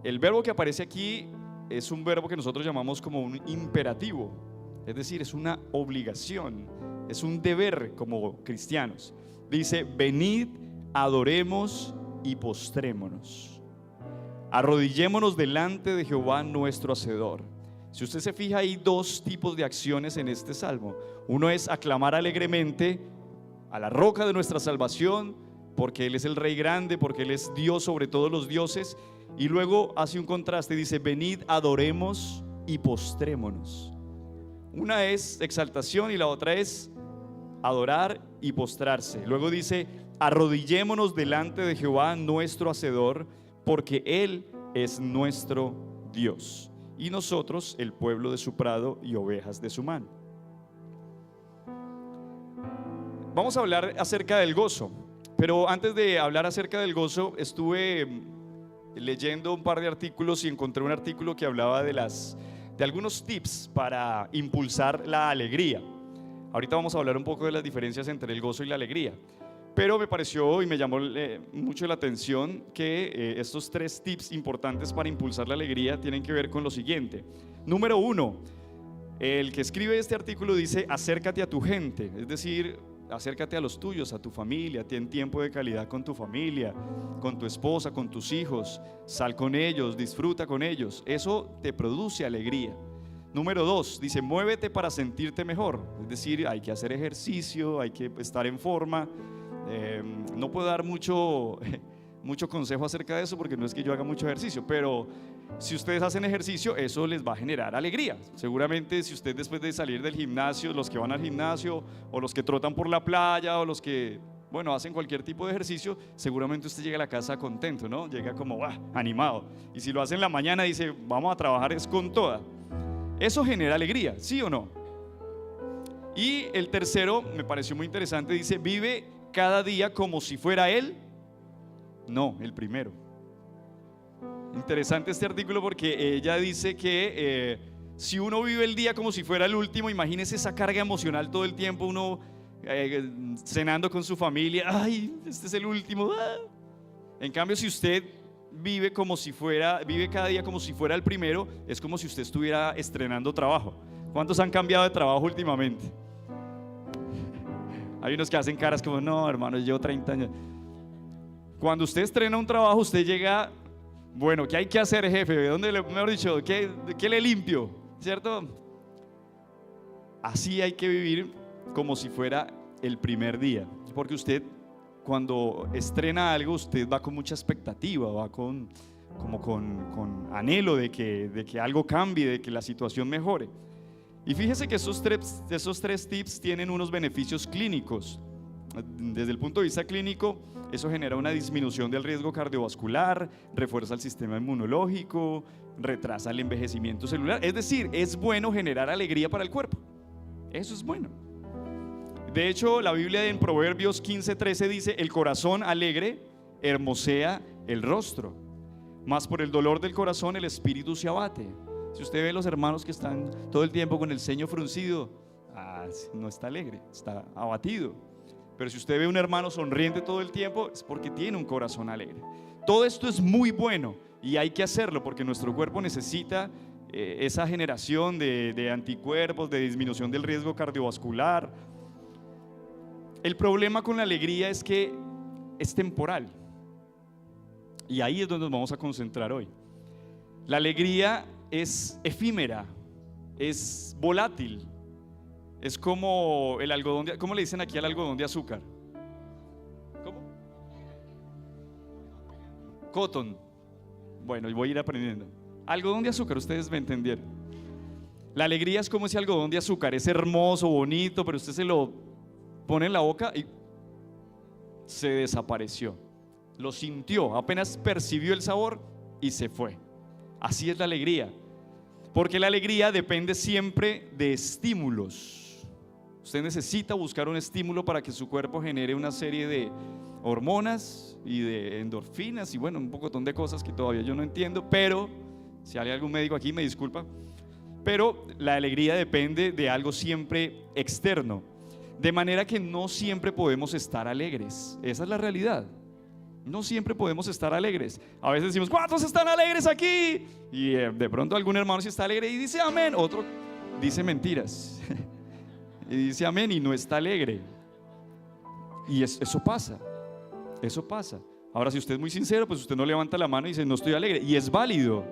el verbo que aparece aquí es un verbo que nosotros llamamos como un imperativo, es decir, es una obligación, es un deber como cristianos. Dice: venid, adoremos y postrémonos, arrodillémonos delante de Jehová nuestro Hacedor. Si usted se fija, hay dos tipos de acciones en este salmo. Uno es aclamar alegremente a la roca de nuestra salvación, porque Él es el Rey grande, porque Él es Dios sobre todos los dioses. Y luego hace un contraste, dice: venid, adoremos y postrémonos. Una es exaltación y la otra es adorar y postrarse. Luego dice: arrodillémonos delante de Jehová nuestro Hacedor, porque Él es nuestro Dios, y nosotros el pueblo de su prado y ovejas de su mano. Vamos a hablar acerca del gozo, pero antes de hablar acerca del gozo, estuve leyendo un par de artículos y encontré un artículo que hablaba de algunos tips para impulsar la alegría. Ahorita vamos a hablar un poco de las diferencias entre el gozo y la alegría, pero me pareció y me llamó mucho la atención que estos 3 tips importantes para impulsar la alegría tienen que ver con lo siguiente. Número 1, el que escribe este artículo dice: acércate a tu gente, es decir, acércate a los tuyos, a tu familia, ten tiempo de calidad con tu familia, con tu esposa, con tus hijos, sal con ellos, disfruta con ellos, eso te produce alegría. Número 2, dice: muévete para sentirte mejor, es decir, hay que hacer ejercicio, hay que estar en forma. No puedo dar mucho consejo acerca de eso porque no es que yo haga mucho ejercicio, pero si ustedes hacen ejercicio, eso les va a generar alegría. Seguramente si usted, después de salir del gimnasio, los que van al gimnasio o los que trotan por la playa o los que, bueno, hacen cualquier tipo de ejercicio, seguramente usted llega a la casa contento, ¿no? Llega como animado. Y si lo hace en la mañana, dice: vamos a trabajar es con toda. Eso genera alegría, ¿sí o no? Y el tercero me pareció muy interesante, dice: vive cada día como si fuera él. No, el primero. Interesante este artículo porque ella dice que si uno vive el día como si fuera el último, imagínese esa carga emocional todo el tiempo, uno cenando con su familia, ay, este es el último. En cambio, si usted vive cada día como si fuera el primero, es como si usted estuviera estrenando trabajo. ¿Cuántos han cambiado de trabajo últimamente? Hay unos que hacen caras como: no, hermano, yo llevo 30 años. Cuando usted estrena un trabajo, usted llega: bueno, ¿qué hay que hacer, jefe? Mejor dicho, ¿qué le limpio? ¿Cierto? Así hay que vivir como si fuera el primer día, porque usted, cuando estrena algo, usted va con mucha expectativa, va con anhelo de que algo cambie, de que la situación mejore. Y fíjese que esos tres tips tienen unos beneficios clínicos. Desde el punto de vista clínico, eso genera una disminución del riesgo cardiovascular, refuerza el sistema inmunológico, retrasa el envejecimiento celular. Es decir, es bueno generar alegría para el cuerpo. Eso es bueno. De hecho, la Biblia en Proverbios 15:13 dice: el corazón alegre hermosea el rostro, mas por el dolor del corazón el espíritu se abate. Si usted ve los hermanos que están todo el tiempo con el ceño fruncido, no está alegre, está abatido. Pero si usted ve un hermano sonriente todo el tiempo, es porque tiene un corazón alegre. Todo esto es muy bueno y hay que hacerlo porque nuestro cuerpo necesita esa generación de anticuerpos, de disminución del riesgo cardiovascular. El problema con la alegría es que es temporal, y ahí es donde nos vamos a concentrar hoy. La alegría es efímera, es volátil, es como el algodón de, ¿cómo le dicen aquí al algodón de azúcar? ¿Cómo? Cotton. Bueno, y voy a ir aprendiendo. Algodón de azúcar, ustedes me entendieron. La alegría es como ese algodón de azúcar, es hermoso, bonito, pero usted pone en la boca y se desapareció. Lo sintió, apenas percibió el sabor y se fue. Así es la alegría, porque la alegría depende siempre de estímulos. Usted necesita buscar un estímulo para que su cuerpo genere una serie de hormonas y de endorfinas y bueno, un pocotón de cosas que todavía yo no entiendo, pero si hay algún médico aquí me disculpa, pero la alegría depende de algo siempre externo, de manera que no siempre podemos estar alegres. Esa es la realidad. No siempre podemos estar alegres. A veces decimos, ¿cuántos están alegres aquí? Y de pronto algún hermano sí está alegre y dice amén, otro dice mentiras y dice amén y no está alegre. Y eso pasa. Eso pasa. Ahora, si usted es muy sincero, pues usted no levanta la mano y dice no estoy alegre. Y es válido.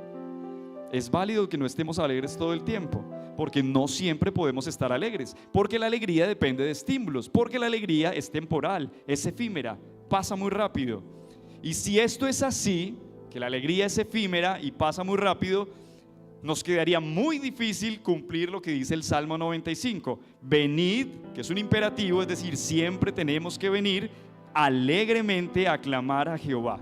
Es válido que no estemos alegres todo el tiempo, porque no siempre podemos estar alegres, porque la alegría depende de estímulos, porque la alegría es temporal, es efímera, pasa muy rápido. Y si esto es así, que la alegría es efímera y pasa muy rápido, nos quedaría muy difícil cumplir lo que dice el Salmo 95. Venid, que es un imperativo, es decir, siempre tenemos que venir alegremente a aclamar a Jehová.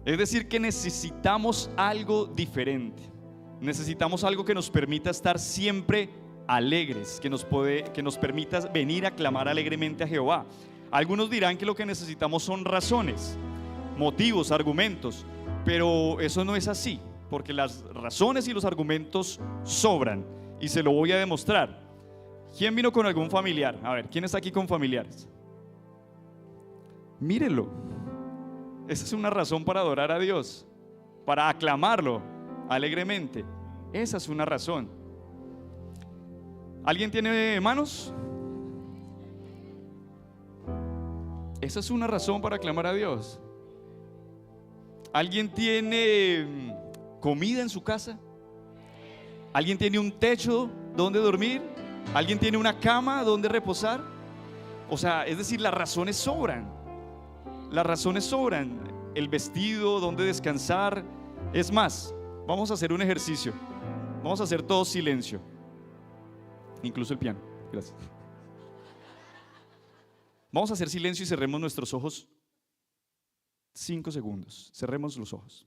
Es decir, que necesitamos algo diferente. Necesitamos algo que nos permita estar siempre alegres, que nos permita venir a clamar alegremente a Jehová. Algunos dirán que lo que necesitamos son razones, motivos, argumentos, pero eso no es así, porque las razones y los argumentos sobran, y se lo voy a demostrar. ¿Quién vino con algún familiar? A ver, ¿quién está aquí con familiares? Mírelo. Esa es una razón para adorar a Dios, para aclamarlo alegremente. Esa es una razón. ¿Alguien tiene manos? Esa es una razón para aclamar a Dios. ¿Alguien tiene comida en su casa? ¿Alguien tiene un techo donde dormir? ¿Alguien tiene una cama donde reposar? O sea, es decir, las razones sobran. Las razones sobran, el vestido, donde descansar. Es más, vamos a hacer un ejercicio. Vamos a hacer todo silencio, incluso el piano. Gracias. Vamos a hacer silencio y cerremos nuestros ojos 5 segundos. Cerremos los ojos.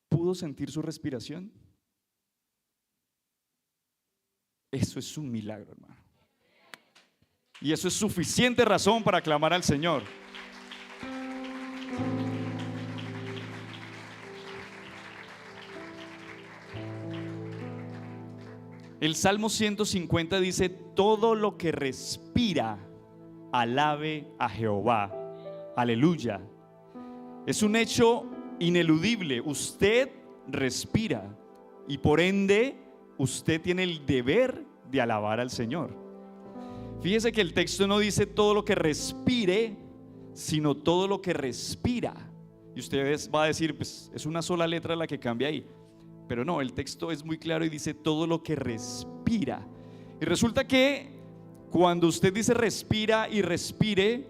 ¿Pudo sentir su respiración? Eso es un milagro, hermano. Y eso es suficiente razón para clamar al Señor. El Salmo 150 dice: todo lo que respira, alabe a Jehová. Aleluya. Es un hecho ineludible. Usted respira y por ende usted tiene el deber de alabar al Señor. Fíjese que el texto no dice todo lo que respire, sino todo lo que respira. Y usted va a decir, pues es una sola letra la que cambia ahí. Pero no, el texto es muy claro y dice todo lo que respira. Y resulta que cuando usted dice respira y respire,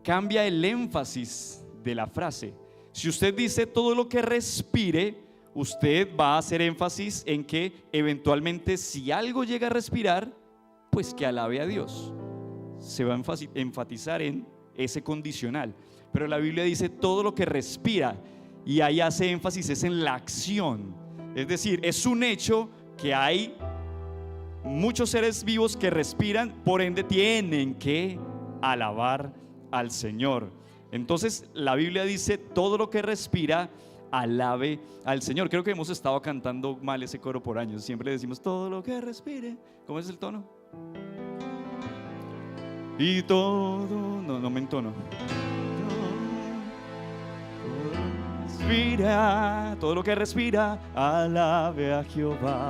cambia el énfasis de la frase. Si usted dice todo lo que respire, usted va a hacer énfasis en que eventualmente si algo llega a respirar, pues que alabe a Dios. Se va a enfatizar en ese condicional. Pero la Biblia dice todo lo que respira, y ahí hace énfasis es en la acción. Es decir, es un hecho que hay muchos seres vivos que respiran, por ende tienen que alabar al Señor. Entonces la Biblia dice todo lo que respira, alabe al Señor. Creo que hemos estado cantando mal ese coro por años. Siempre decimos todo lo que respire. ¿Cómo es el tono? Y todo, no me entono. Respira, todo lo que respira, alabe a Jehová.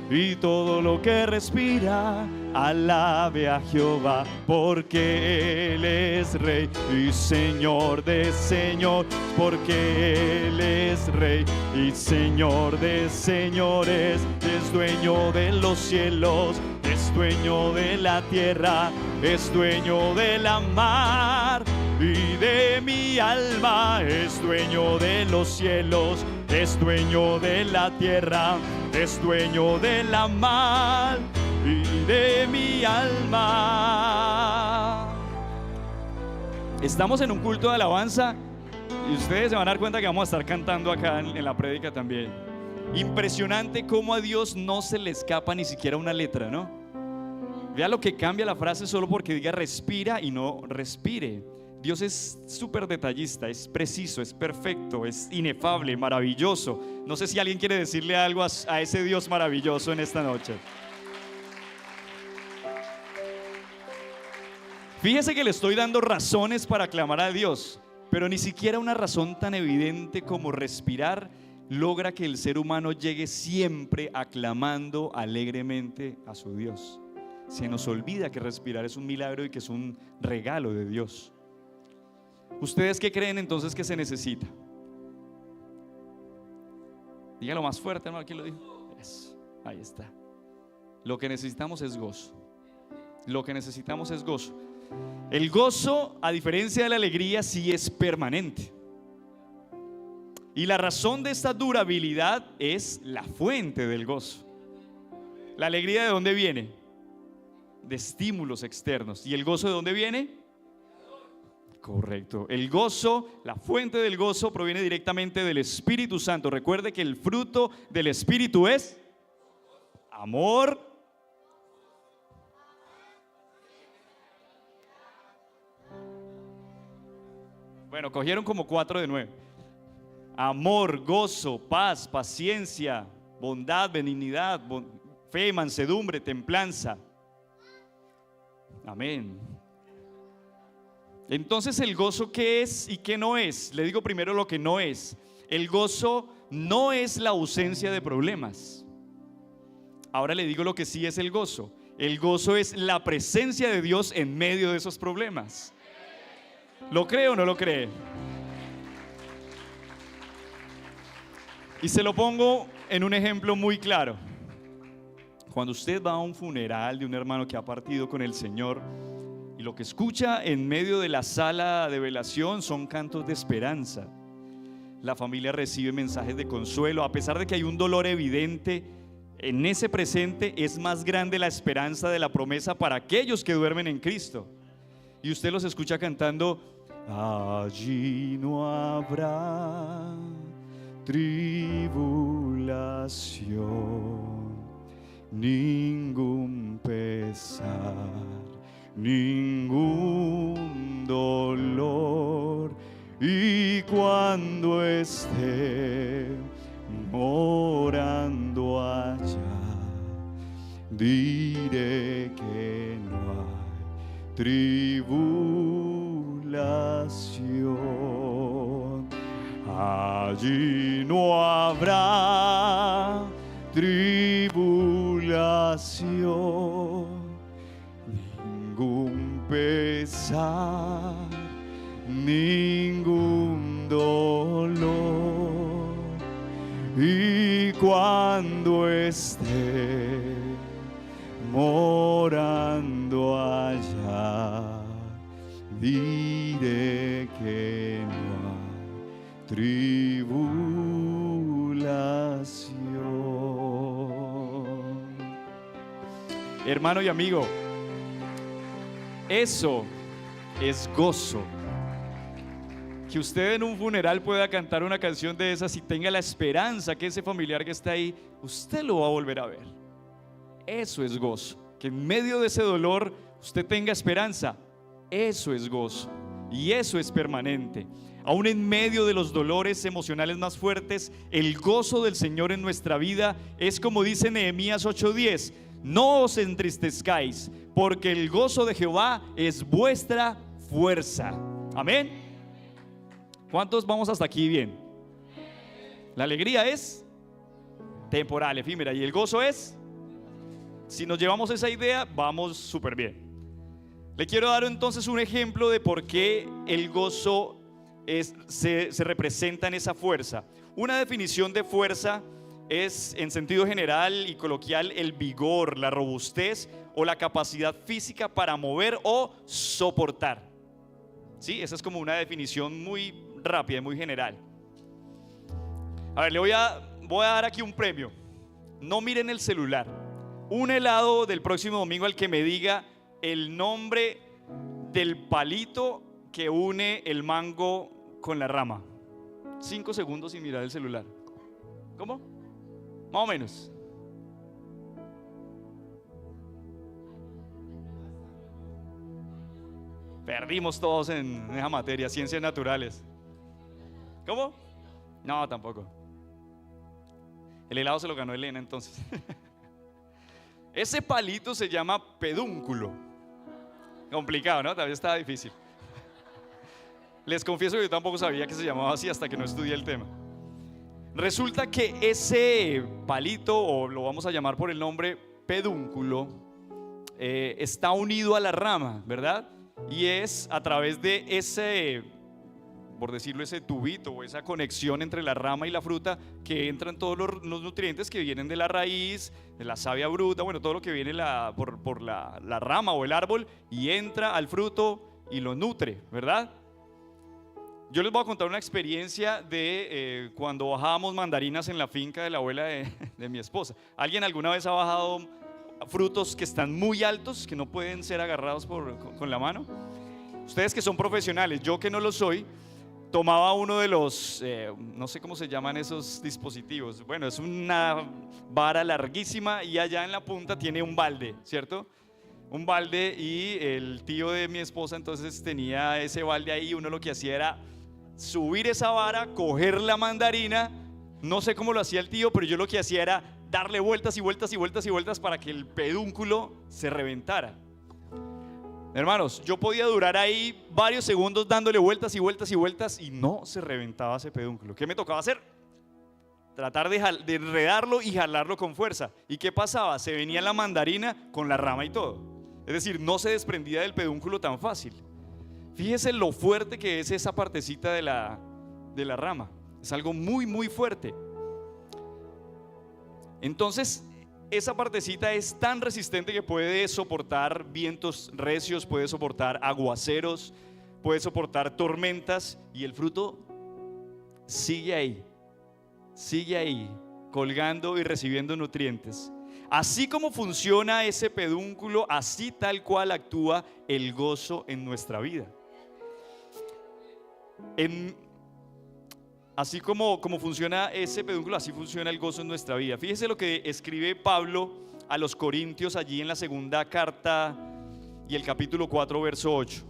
Y todo lo que respira, alabe a Jehová, porque Él es Rey y Señor de señor, porque Él es Rey y Señor de señores, es dueño de los cielos, es dueño de la tierra, es dueño de la mar y de mi alma, es dueño de los cielos, es dueño de la tierra, es dueño de la mar y de mi alma. Estamos en un culto de alabanza y ustedes se van a dar cuenta que vamos a estar cantando acá en la prédica también. Impresionante cómo a Dios no se le escapa ni siquiera una letra, ¿no? Vea lo que cambia la frase solo porque diga respira y no respire. Dios es súper detallista, es preciso, es perfecto, es inefable, maravilloso. No sé si alguien quiere decirle algo a ese Dios maravilloso en esta noche. Fíjese que le estoy dando razones para clamar a Dios, pero ni siquiera una razón tan evidente como respirar logra que el ser humano llegue siempre aclamando alegremente a su Dios. Se nos olvida que respirar es un milagro y que es un regalo de Dios. ¿Ustedes qué creen entonces que se necesita? Dígalo más fuerte, hermano. ¿Quién lo dijo? Eso, ahí está. Lo que necesitamos es gozo. Lo que necesitamos es gozo. El gozo, a diferencia de la alegría, sí es permanente. Y la razón de esta durabilidad es la fuente del gozo. ¿La alegría de dónde viene? De estímulos externos. ¿Y el gozo de dónde viene? Correcto. El gozo, la fuente del gozo proviene directamente del Espíritu Santo. Recuerde que el fruto del Espíritu es amor. Bueno, cogieron como 4 de 9. Amor, gozo, paz, paciencia, bondad, benignidad, fe, mansedumbre, templanza. Amén. Entonces, ¿el gozo qué es y qué no es? Le digo primero lo que no es. El gozo no es la ausencia de problemas. Ahora le digo lo que sí es el gozo. El gozo es la presencia de Dios en medio de esos problemas. ¿Lo cree o no lo cree? Y se lo pongo en un ejemplo muy claro. Cuando usted va a un funeral de un hermano que ha partido con el Señor y lo que escucha en medio de la sala de velación son cantos de esperanza, la familia recibe mensajes de consuelo. A pesar de que hay un dolor evidente en ese presente, es más grande la esperanza de la promesa para aquellos que duermen en Cristo. Y usted los escucha cantando: allí no habrá tribulación, ningún pesar, ningún dolor. Y cuando esté morando allá, diré que no hay tribulación. Allí no habrá tribulación, ningún pesar, ningún dolor. Y cuando esté morando allá, diré que no hay tribulación. Hermano y amigo, eso es gozo. Que usted en un funeral pueda cantar una canción de esas y tenga la esperanza que ese familiar que está ahí, usted lo va a volver a ver. Eso es gozo. Que en medio de ese dolor usted tenga esperanza. Eso es gozo. Y eso es permanente. Aún en medio de los dolores emocionales más fuertes, el gozo del Señor en nuestra vida es como dice Nehemías 8:10: no os entristezcáis, porque el gozo de Jehová es vuestra fuerza. Amén. ¿Cuántos vamos hasta aquí bien? La alegría es temporal, efímera, y el gozo es, si nos llevamos esa idea, vamos súper bien. Le quiero dar entonces un ejemplo de por qué el gozo se representa en esa fuerza. Una definición de fuerza es, en sentido general y coloquial, el vigor, la robustez o la capacidad física para mover o soportar. Sí, esa es como una definición muy rápida y muy general. A ver, voy a dar aquí un premio. No miren el celular. Un helado del próximo domingo al que me diga el nombre del palito que une el mango con la rama. 5 segundos sin mirar el celular. ¿Cómo? Más o menos. Perdimos todos en esa materia, ciencias naturales. ¿Cómo? No, tampoco. El helado se lo ganó Elena entonces. Ese palito se llama pedúnculo. Complicado, ¿no? Todavía estaba difícil. Les confieso que yo tampoco sabía que se llamaba así hasta que no estudié el tema. Resulta que ese palito, o lo vamos a llamar por el nombre pedúnculo, está unido a la rama, ¿verdad? Y es a través de ese, por decirlo, ese tubito o esa conexión entre la rama y la fruta que entran todos los nutrientes que vienen de la raíz, de la savia bruta, bueno, todo lo que viene por la rama o el árbol y entra al fruto y lo nutre, ¿verdad? Yo les voy a contar una experiencia de cuando bajábamos mandarinas en la finca de la abuela de mi esposa. ¿Alguien alguna vez ha bajado frutos que están muy altos, que no pueden ser agarrados con la mano? Ustedes que son profesionales, yo que no lo soy, tomaba uno de los, no sé cómo se llaman esos dispositivos. Bueno, es una vara larguísima y allá en la punta tiene un balde, ¿cierto? Un balde, y el tío de mi esposa entonces tenía ese balde ahí. Uno lo que hacía era subir esa vara, coger la mandarina. No sé cómo lo hacía el tío, pero yo lo que hacía era darle vueltas y vueltas y vueltas y vueltas para que el pedúnculo se reventara. Hermanos, yo podía durar ahí varios segundos dándole vueltas y vueltas y vueltas y no se reventaba ese pedúnculo. ¿Qué me tocaba hacer? Tratar de enredarlo y jalarlo con fuerza. ¿Y qué pasaba? Se venía la mandarina con la rama y todo. Es decir, no se desprendía del pedúnculo tan fácil. Fíjese lo fuerte que es esa partecita de la rama. Es algo muy, muy fuerte. Entonces, esa partecita es tan resistente que puede soportar vientos recios, puede soportar aguaceros, puede soportar tormentas, y el fruto sigue ahí, colgando y recibiendo nutrientes. Así como funciona ese pedúnculo, así tal cual actúa el gozo en nuestra vida. Así como funciona ese pedúnculo, así funciona el gozo en nuestra vida. Fíjese lo que escribe Pablo a los Corintios allí en la segunda carta y el capítulo 4, verso 8.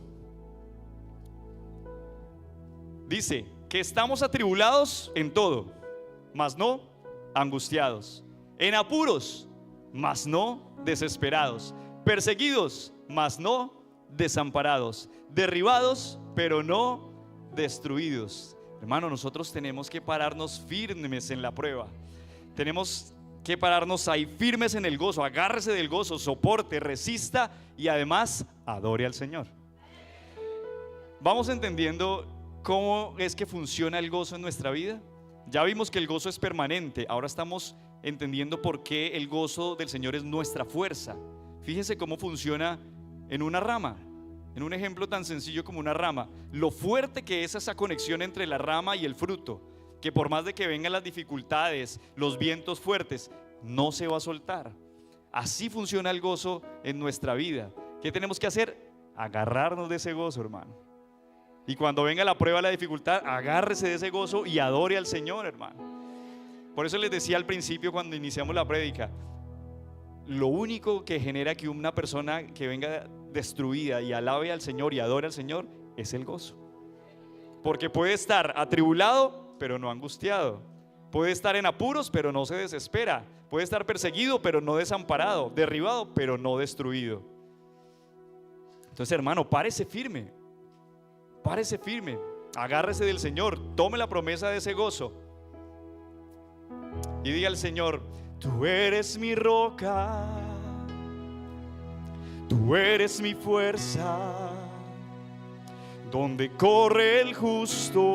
Dice que estamos atribulados en todo, mas no angustiados, en apuros, mas no desesperados, perseguidos, mas no desamparados, derribados, pero no destruidos. Hermano, nosotros tenemos que pararnos firmes en la prueba. Tenemos que pararnos ahí firmes en el gozo. Agárrese del gozo, soporte, resista y además adore al Señor. Vamos entendiendo cómo es que funciona el gozo en nuestra vida. Ya vimos que el gozo es permanente. Ahora estamos entendiendo por qué el gozo del Señor es nuestra fuerza. Fíjese cómo funciona en una rama. En un ejemplo tan sencillo como una rama, lo fuerte que es esa conexión entre la rama y el fruto, que por más de que vengan las dificultades, los vientos fuertes, no se va a soltar. Así funciona el gozo en nuestra vida. ¿Qué tenemos que hacer? Agarrarnos de ese gozo, hermano. Y cuando venga la prueba, la dificultad, agárrese de ese gozo y adore al Señor, hermano. Por eso les decía al principio cuando iniciamos la prédica, lo único que genera que una persona que venga destruida y alabe al Señor y adore al Señor es el gozo. Porque puede estar atribulado pero no angustiado, puede estar en apuros pero no se desespera, puede estar perseguido pero no desamparado, derribado pero no destruido. Entonces, hermano, párese firme, agárrese del Señor, tome la promesa de ese gozo y diga al Señor: tú eres mi roca, tú eres mi fuerza, donde corre el justo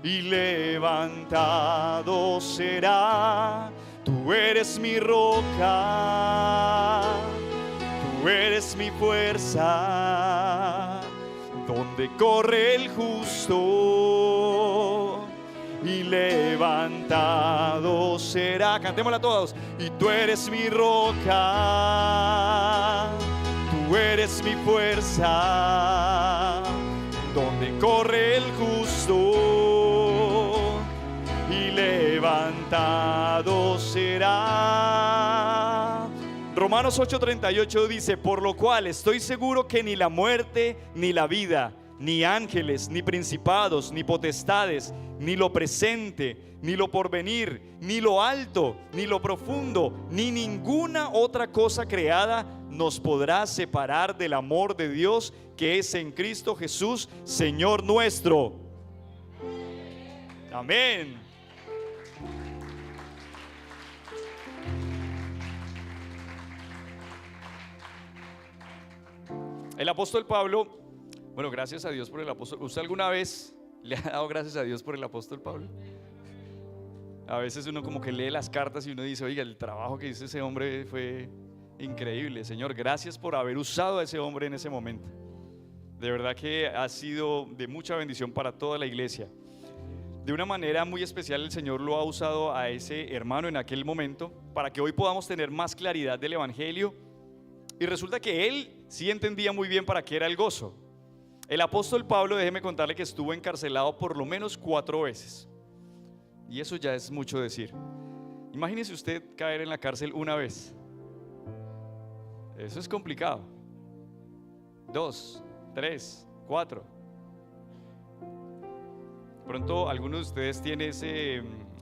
y levantado será. Tú eres mi roca, tú eres mi fuerza, donde corre el justo y levantado será. Cantémosla todos. Y tú eres mi roca, tú eres mi fuerza, donde corre el justo y levantado será. Romanos 8:38 dice: por lo cual estoy seguro que ni la muerte, ni la vida, ni ángeles, ni principados, ni potestades, ni lo presente, ni lo porvenir, ni lo alto, ni lo profundo, ni ninguna otra cosa creada nos podrá separar del amor de Dios que es en Cristo Jesús, Señor nuestro. Amén. El apóstol Pablo, bueno, gracias a Dios por el apóstol. ¿Usted alguna vez le ha dado gracias a Dios por el apóstol Pablo? A veces uno como que lee las cartas y uno dice: oiga, el trabajo que hizo ese hombre fue increíble. Señor, gracias por haber usado a ese hombre en ese momento. De verdad que ha sido de mucha bendición para toda la iglesia. De una manera muy especial el Señor lo ha usado a ese hermano en aquel momento para que hoy podamos tener más claridad del evangelio. Y resulta que él sí entendía muy bien para qué era el gozo. El apóstol Pablo, déjeme contarle que estuvo encarcelado por lo menos 4 veces. Y eso ya es mucho decir. Imagínese usted caer en la cárcel una vez. Eso es complicado. 2, 3, 4. Pronto algunos de ustedes tienen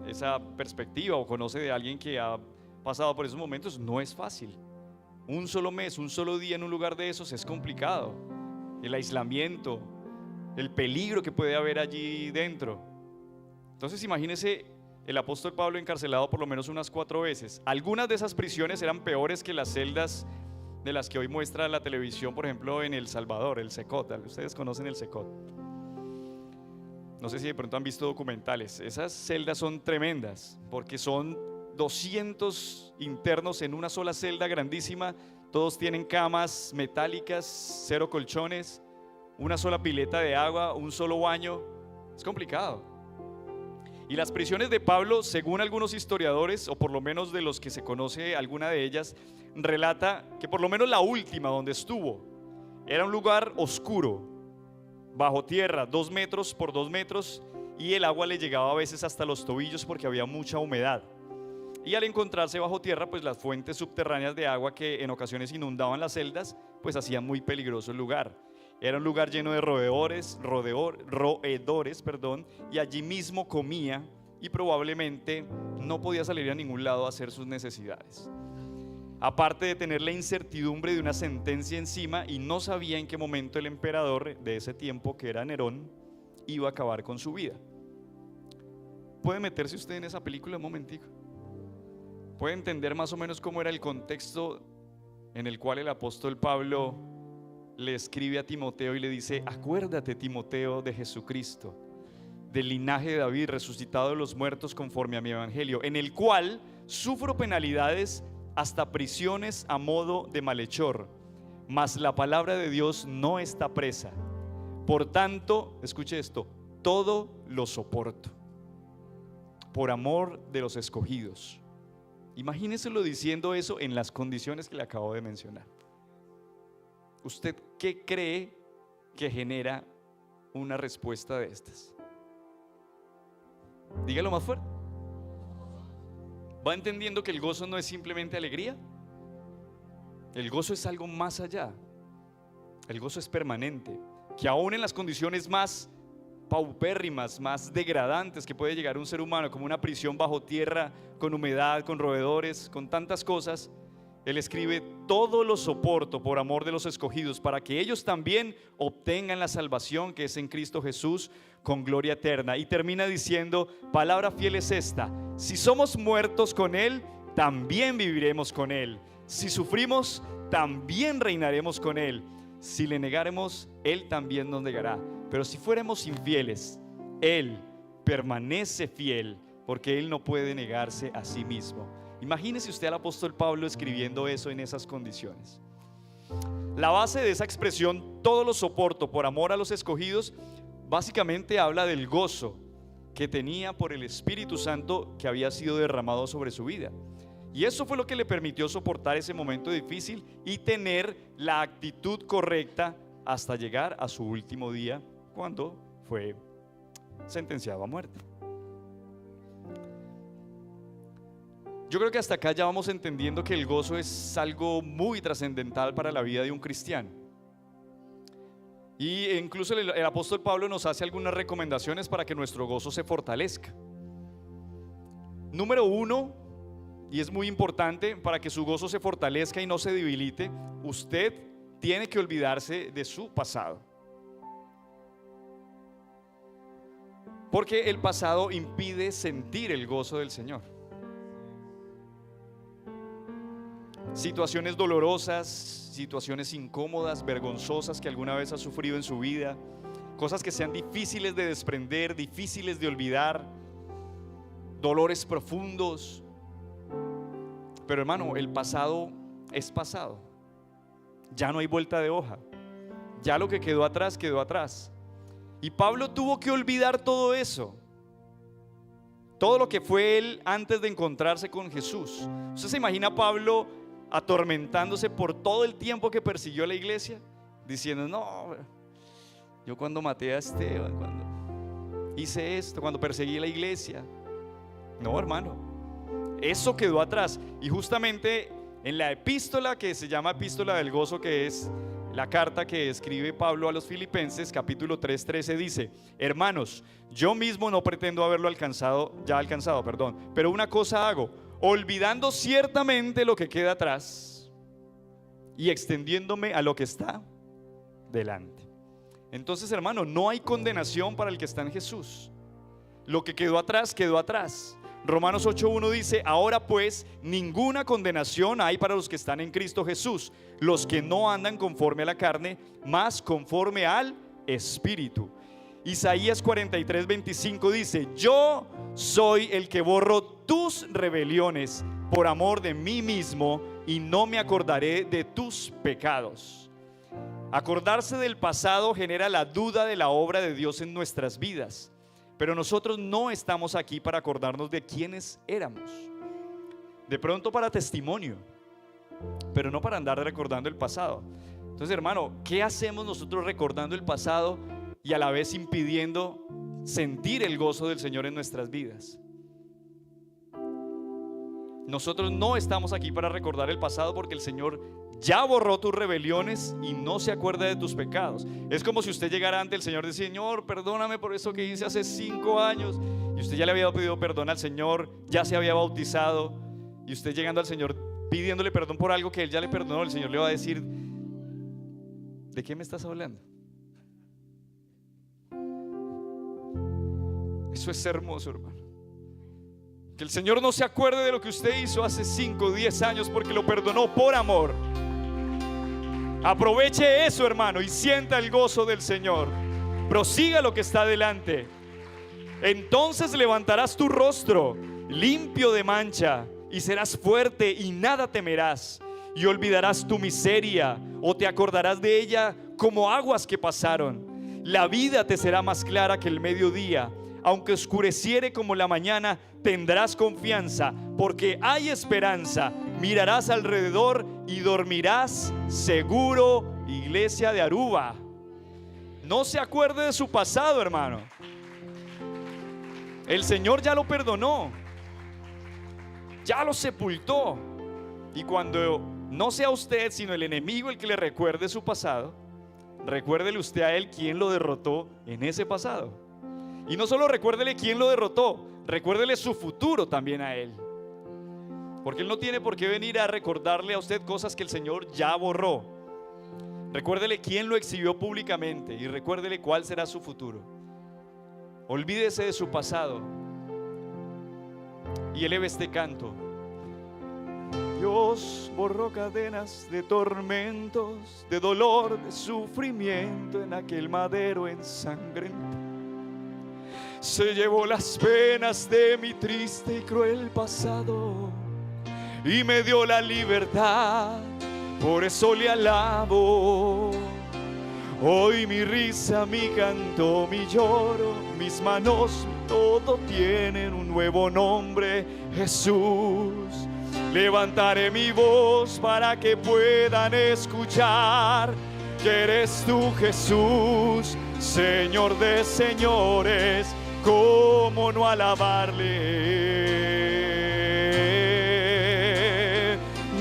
esa perspectiva o conoce de alguien que ha pasado por esos momentos. No es fácil. Un solo mes, un solo día en un lugar de esos es complicado. El aislamiento, el peligro que puede haber allí dentro. Entonces imagínese el apóstol Pablo encarcelado por lo menos unas 4 veces. Algunas de esas prisiones eran peores que las celdas de las que hoy muestra la televisión, por ejemplo en El Salvador, el Secot. Ustedes conocen el Secot. No sé si de pronto han visto documentales. Esas celdas son tremendas porque son 200 internos en una sola celda grandísima. Todos tienen camas metálicas, 0 colchones, una sola pileta de agua, un solo baño. Es complicado. Y las prisiones de Pablo, según algunos historiadores, o por lo menos de los que se conoce alguna de ellas, relata que por lo menos la última donde estuvo era un lugar oscuro, bajo tierra, 2 metros por 2 metros, y el agua le llegaba a veces hasta los tobillos porque había mucha humedad. Y al encontrarse bajo tierra, pues las fuentes subterráneas de agua que en ocasiones inundaban las celdas, pues hacían muy peligroso el lugar. Era un lugar lleno de roedores, y allí mismo comía y probablemente no podía salir a ningún lado a hacer sus necesidades. Aparte de tener la incertidumbre de una sentencia encima, y no sabía en qué momento el emperador de ese tiempo, que era Nerón, iba a acabar con su vida. ¿Puede meterse usted en esa película un momentico? ¿Puede entender más o menos cómo era el contexto en el cual el apóstol Pablo le escribe a Timoteo y le dice: acuérdate, Timoteo, de Jesucristo, del linaje de David, resucitado de los muertos conforme a mi evangelio, en el cual sufro penalidades, hasta prisiones a modo de malhechor, mas la palabra de Dios no está presa. Por tanto, escuche esto, todo lo soporto por amor de los escogidos. Imagíneselo diciendo eso en las condiciones que le acabo de mencionar. ¿Usted qué cree que genera una respuesta de estas? Dígalo más fuerte. ¿Va entendiendo que el gozo no es simplemente alegría? El gozo es algo más allá. El gozo es permanente, que aún en las condiciones más paupérrimas, más degradantes que puede llegar un ser humano, como una prisión bajo tierra, con humedad, con roedores, con tantas cosas, él escribe: todo lo soporto por amor de los escogidos, para que ellos también obtengan la salvación que es en Cristo Jesús, con gloria eterna. Y termina diciendo: palabra fiel es esta: si somos muertos con Él, también viviremos con Él. Si sufrimos, también reinaremos con Él. Si le negaremos, Él también nos negará. Pero si fuéramos infieles, Él permanece fiel, porque Él no puede negarse a sí mismo. Imagínese usted al apóstol Pablo escribiendo eso en esas condiciones. La base de esa expresión, todo lo soporto por amor a los escogidos, básicamente habla del gozo que tenía por el Espíritu Santo que había sido derramado sobre su vida. Y eso fue lo que le permitió soportar ese momento difícil y tener la actitud correcta hasta llegar a su último día, cuando fue sentenciado a muerte. Yo creo que hasta acá ya vamos entendiendo que el gozo es algo muy trascendental para la vida de un cristiano. Y incluso el apóstol Pablo nos hace algunas recomendaciones para que nuestro gozo se fortalezca. Número 1, y es muy importante, para que su gozo se fortalezca y no se debilite, usted tiene que olvidarse de su pasado. Porque el pasado impide sentir el gozo del Señor. Situaciones dolorosas, situaciones incómodas, vergonzosas que alguna vez ha sufrido en su vida, cosas que sean difíciles de desprender, difíciles de olvidar, dolores profundos. Pero hermano, el pasado es pasado. Ya no hay vuelta de hoja. Ya lo que quedó atrás, quedó atrás. Y Pablo tuvo que olvidar todo eso. Todo lo que fue él antes de encontrarse con Jesús. ¿Usted se imagina a Pablo atormentándose por todo el tiempo que persiguió a la iglesia? Diciendo, no, yo cuando maté a Esteban, cuando hice esto, cuando perseguí a la iglesia. No, hermano, eso quedó atrás. Y justamente en la epístola que se llama Epístola del Gozo, que es la carta que escribe Pablo a los Filipenses, capítulo 3:13, dice: hermanos, yo mismo no pretendo haberlo alcanzado, pero una cosa hago, olvidando ciertamente lo que queda atrás y extendiéndome a lo que está delante. Entonces, hermano, no hay condenación para el que está en Jesús. Lo que quedó atrás, quedó atrás. Romanos 8:1 dice: ahora pues ninguna condenación hay para los que están en Cristo Jesús, los que no andan conforme a la carne, mas conforme al Espíritu. Isaías 43:25 dice: yo soy el que borro tus rebeliones por amor de mí mismo, y no me acordaré de tus pecados. Acordarse del pasado genera la duda de la obra de Dios en nuestras vidas. Pero nosotros no estamos aquí para acordarnos de quiénes éramos. De pronto para testimonio, pero no para andar recordando el pasado. Entonces, hermano, ¿qué hacemos nosotros recordando el pasado y a la vez impidiendo sentir el gozo del Señor en nuestras vidas? Nosotros no estamos aquí para recordar el pasado, porque el Señor ya borró tus rebeliones y no se acuerda de tus pecados. Es como si usted llegara ante el Señor y dice: Señor, perdóname por eso que hice hace 5 años. Y usted ya le había pedido perdón al Señor, ya se había bautizado, y usted llegando al Señor pidiéndole perdón por algo que Él ya le perdonó, el Señor le va a decir: ¿de qué me estás hablando? Eso es hermoso, hermano. Que el Señor no se acuerde de lo que usted hizo hace 5 o 10 años, porque lo perdonó por amor. Aproveche eso, hermano, y sienta el gozo del Señor. Prosiga lo que está delante. Entonces levantarás tu rostro limpio de mancha, y serás fuerte y nada temerás, y olvidarás tu miseria, o te acordarás de ella como aguas que pasaron. La vida te será más clara que el mediodía. Aunque oscureciere como la mañana, tendrás confianza, porque hay esperanza. Mirarás alrededor y dormirás seguro. Iglesia de Aruba, no se acuerde de su pasado, hermano. El Señor ya lo perdonó, ya lo sepultó. Y cuando no sea usted, sino el enemigo el que le recuerde su pasado, recuérdele usted a él quién lo derrotó en ese pasado. Y no solo recuérdele quién lo derrotó, recuérdele su futuro también a él. Porque él no tiene por qué venir a recordarle a usted cosas que el Señor ya borró. Recuérdele quién lo exhibió públicamente y recuérdele cuál será su futuro. Olvídese de su pasado y eleve este canto. Dios borró cadenas de tormentos, de dolor, de sufrimiento en aquel madero ensangrentado. Se llevó las penas de mi triste y cruel pasado y me dio la libertad, por eso le alabo. Hoy mi risa, mi canto, mi lloro, mis manos, mi todo tienen un nuevo nombre, Jesús. Levantaré mi voz para que puedan escuchar que eres tú, Jesús, Señor de señores. ¿Cómo no alabarle?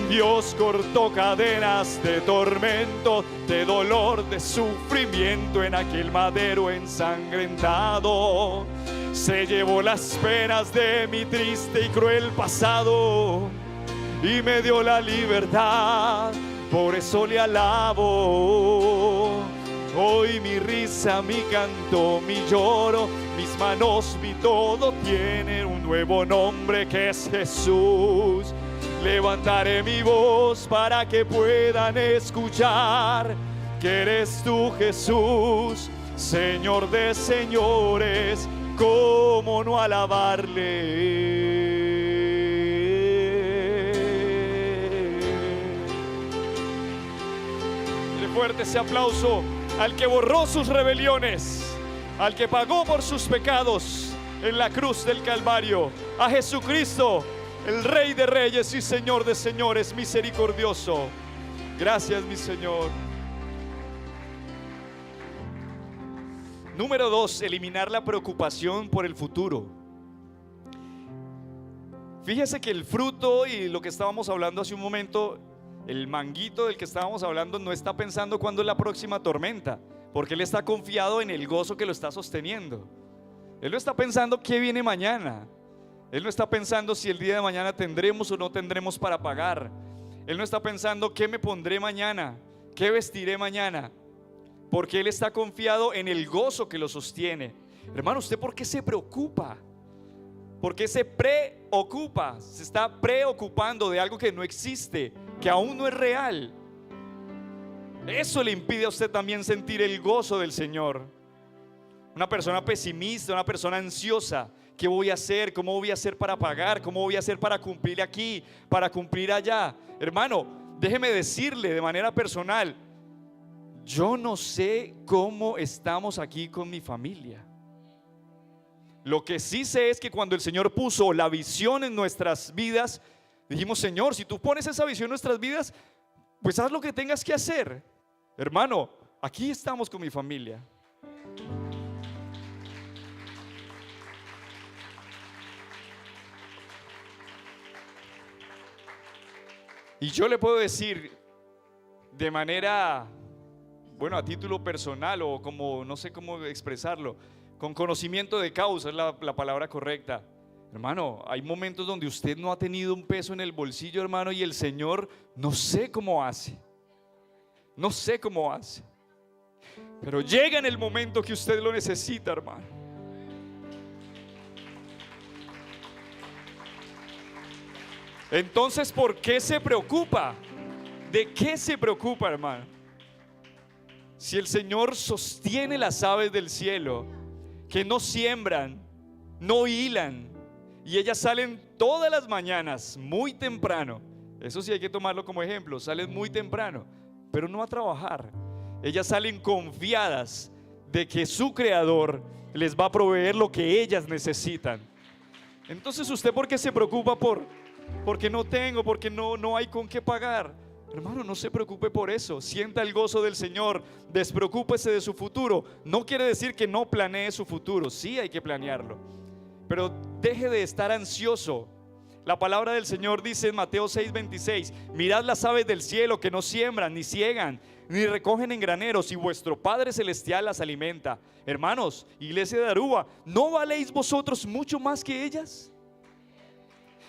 Dios cortó cadenas de tormento, de dolor, de sufrimiento en aquel madero ensangrentado. Se llevó las penas de mi triste y cruel pasado y me dio la libertad, por eso le alabo. Hoy mi risa, mi canto, mi lloro, mis manos, mi todo tiene un nuevo nombre que es Jesús. Levantaré mi voz para que puedan escuchar que eres tú, Jesús, Señor de señores. ¿Cómo no alabarle? Fuerte ese aplauso al que borró sus rebeliones, al que pagó por sus pecados en la cruz del Calvario, a Jesucristo, el Rey de Reyes y Señor de Señores, misericordioso. Gracias, mi Señor. Número 2, eliminar la preocupación por el futuro. Fíjese que el fruto y lo que estábamos hablando hace un momento, el manguito del que estábamos hablando, no está pensando cuándo es la próxima tormenta, porque él está confiado en el gozo que lo está sosteniendo. Él no está pensando qué viene mañana. Él no está pensando si el día de mañana tendremos o no tendremos para pagar. Él no está pensando qué me pondré mañana, qué vestiré mañana, porque él está confiado en el gozo que lo sostiene. Hermano, ¿usted por qué se preocupa? ¿Por qué se preocupa? Se está preocupando de algo que no existe, que aún no es real. Eso le impide a usted también sentir el gozo del Señor. Una persona pesimista, una persona ansiosa, ¿qué voy a hacer? ¿Cómo voy a hacer para pagar? ¿Cómo voy a hacer para cumplir aquí? ¿Para cumplir allá? Hermano, déjeme decirle de manera personal, yo no sé cómo estamos aquí con mi familia. Lo que sí sé es que cuando el Señor puso la visión en nuestras vidas, dijimos: Señor, si tú pones esa visión en nuestras vidas, pues haz lo que tengas que hacer. Hermano, aquí estamos con mi familia. Y yo le puedo decir de manera, bueno, a título personal o como, no sé cómo expresarlo, con conocimiento de causa es la palabra correcta. Hermano, hay momentos donde usted no ha tenido un peso en el bolsillo, hermano, y el Señor no sé cómo hace. No sé cómo hace. Pero llega en el momento que usted lo necesita, hermano. Entonces, ¿por qué se preocupa? ¿De qué se preocupa, hermano? Si el Señor sostiene las aves del cielo, que no siembran, no hilan, y ellas salen todas las mañanas muy temprano. Eso sí hay que tomarlo como ejemplo. Salen muy temprano, pero no a trabajar. Ellas salen confiadas de que su Creador les va a proveer lo que ellas necesitan. Entonces, ¿usted por qué se preocupa porque no tengo, porque no hay con qué pagar? Hermano, no se preocupe por eso. Sienta el gozo del Señor. Despreocúpese de su futuro. No quiere decir que no planee su futuro. Sí hay que planearlo, pero deje de estar ansioso. La palabra del Señor dice en Mateo 6:26: mirad las aves del cielo, que no siembran, ni ciegan, ni recogen en graneros, y vuestro Padre Celestial las alimenta. Hermanos, iglesia de Aruba, ¿no valéis vosotros mucho más que ellas?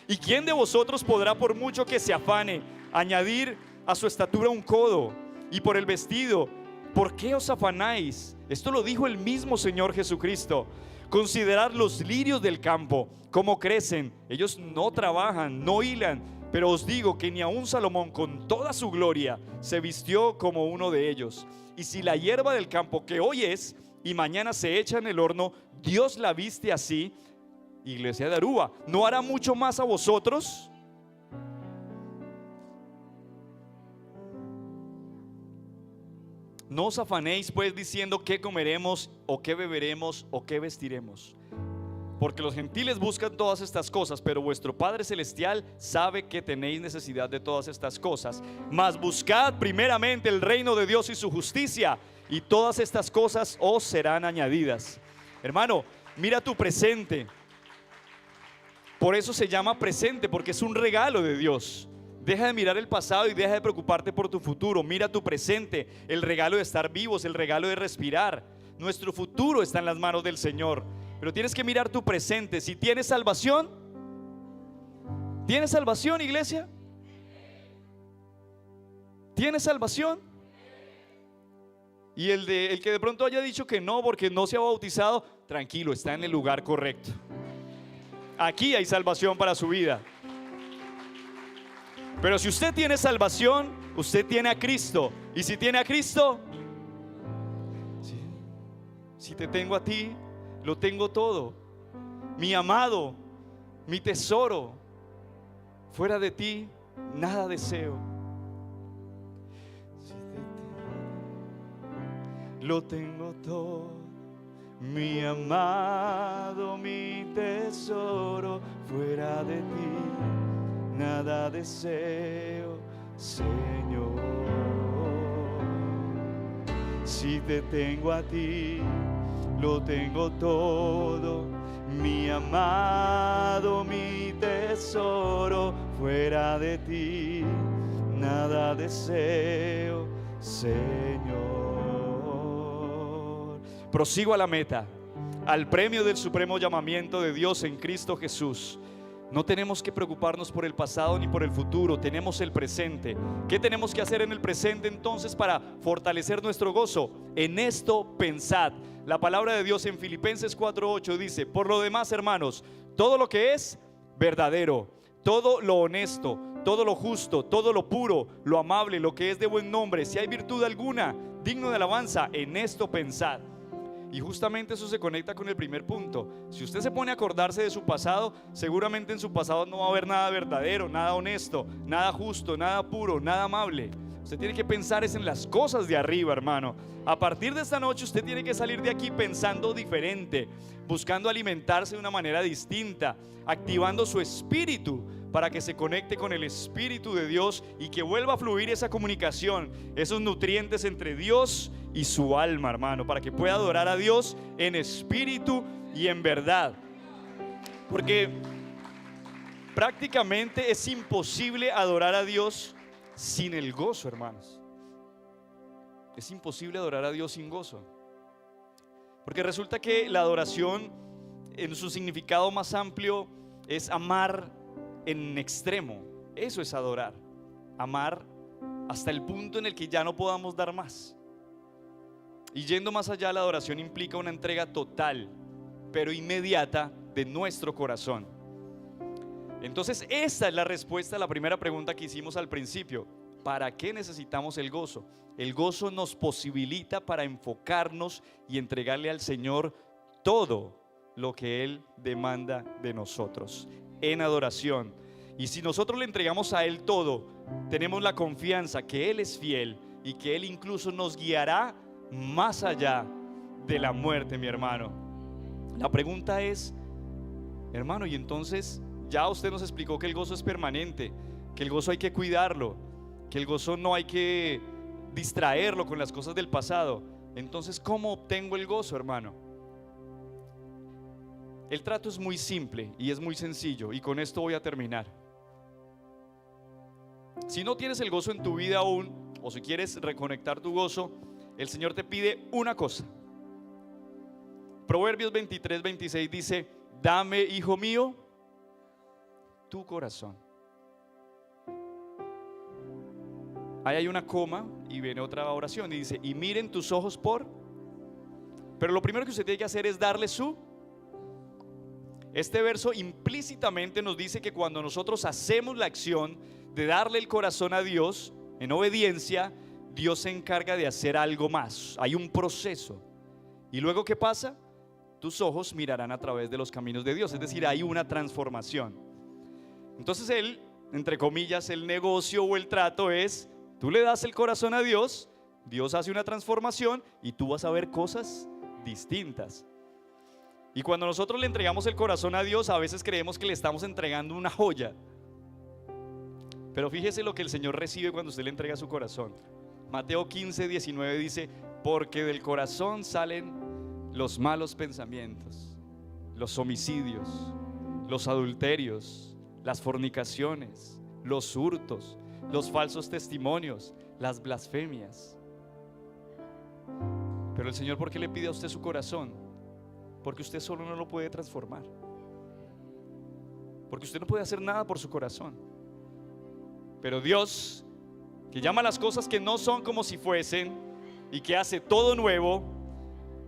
¿Y quién de vosotros podrá, por mucho que se afane, añadir a su estatura un codo? Y por el vestido, ¿por qué os afanáis? Esto lo dijo el mismo Señor Jesucristo. Considerad los lirios del campo, cómo crecen. Ellos no trabajan, no hilan, pero os digo que ni aun Salomón con toda su gloria se vistió como uno de ellos. Y si la hierba del campo, que hoy es y mañana se echa en el horno, Dios la viste así, iglesia de Aruba, ¿no hará mucho más a vosotros? No os afanéis pues diciendo qué comeremos o qué beberemos o qué vestiremos. Porque los gentiles buscan todas estas cosas, pero vuestro Padre Celestial sabe que tenéis necesidad de todas estas cosas. Mas buscad primeramente el reino de Dios y su justicia, y todas estas cosas os serán añadidas. Hermano, mira tu presente. Por eso se llama presente, porque es un regalo de Dios. Deja de mirar el pasado y deja de preocuparte por tu futuro. Mira tu presente, el regalo de estar vivos, el regalo de respirar. Nuestro futuro está en las manos del Señor. Pero tienes que mirar tu presente. Si tienes salvación, ¿tienes salvación, iglesia? ¿Tienes salvación? Y el que de pronto haya dicho que no porque no se ha bautizado, tranquilo, está en el lugar correcto. Aquí hay salvación para su vida. Pero si usted tiene salvación, usted tiene a Cristo. Y si tiene a Cristo, si te tengo a ti, lo tengo todo. Mi amado, mi tesoro. Fuera de ti, nada deseo. Lo tengo todo. Mi amado, mi tesoro. Fuera de ti, nada deseo, Señor. Si te tengo a ti, lo tengo todo, mi amado, mi tesoro. Fuera de ti, nada deseo, Señor. Prosigo a la meta, al premio del supremo llamamiento de Dios en Cristo Jesús. No tenemos que preocuparnos por el pasado ni por el futuro, tenemos el presente. ¿Qué tenemos que hacer en el presente entonces para fortalecer nuestro gozo? En esto pensad. La palabra de Dios en Filipenses 4:8 dice: por lo demás, hermanos, todo lo que es verdadero, todo lo honesto, todo lo justo, todo lo puro, lo amable, lo que es de buen nombre, si hay virtud alguna, digno de alabanza, en esto pensad. Y justamente eso se conecta con el primer punto. Si usted se pone a acordarse de su pasado, seguramente en su pasado no va a haber nada verdadero, nada honesto, nada justo, nada puro, nada amable. Usted tiene que pensar es en las cosas de arriba, hermano. A partir de esta noche usted tiene que salir de aquí pensando diferente, buscando alimentarse de una manera distinta, activando su espíritu para que se conecte con el Espíritu de Dios y que vuelva a fluir esa comunicación, esos nutrientes entre Dios y su alma, hermano, para que pueda adorar a Dios en espíritu y en verdad. Porque prácticamente es imposible adorar a Dios sin el gozo, hermanos. Es imposible adorar a Dios sin gozo. Porque resulta que la adoración, en su significado más amplio, es amar en extremo. Eso es adorar. Amar hasta el punto en el que ya no podamos dar más. Y yendo más allá, la adoración implica una entrega total, pero inmediata, de nuestro corazón. Entonces esta es la respuesta a la primera pregunta que hicimos al principio. ¿Para qué necesitamos el gozo? El gozo nos posibilita para enfocarnos y entregarle al Señor todo lo que Él demanda de nosotros en adoración. Y si nosotros le entregamos a Él todo, tenemos la confianza que Él es fiel y que Él incluso nos guiará más allá de la muerte, mi hermano. La pregunta es, hermano, y entonces ya usted nos explicó que el gozo es permanente, que el gozo hay que cuidarlo, que el gozo no hay que distraerlo con las cosas del pasado. Entonces, ¿cómo obtengo el gozo, hermano? El trato es muy simple y es muy sencillo, y con esto voy a terminar. Si no tienes el gozo en tu vida aún, o si quieres reconectar tu gozo, el Señor te pide una cosa. Proverbios 23:26 dice: dame, hijo mío, tu corazón. Ahí hay una coma y viene otra oración y dice: y miren tus ojos por. Pero lo primero que usted tiene que hacer es darle su. Este verso implícitamente nos dice que cuando nosotros hacemos la acción de darle el corazón a Dios en obediencia, Dios se encarga de hacer algo más. Hay un proceso. Y luego, ¿qué pasa? Tus ojos mirarán a través de los caminos de Dios. Es decir, hay una transformación. Entonces él, entre comillas, el negocio o el trato es: tú le das el corazón a Dios, Dios hace una transformación y tú vas a ver cosas distintas. Y cuando nosotros le entregamos el corazón a Dios, a veces creemos que le estamos entregando una joya. Pero fíjese lo que el Señor recibe cuando usted le entrega su corazón. Mateo 15:19 dice: porque del corazón salen los malos pensamientos, los homicidios, los adulterios, las fornicaciones, los hurtos, los falsos testimonios, las blasfemias. Pero el Señor, ¿por qué le pide a usted su corazón? Porque usted solo no lo puede transformar. Porque usted no puede hacer nada por su corazón. Pero Dios, que llama las cosas que no son como si fuesen y que hace todo nuevo,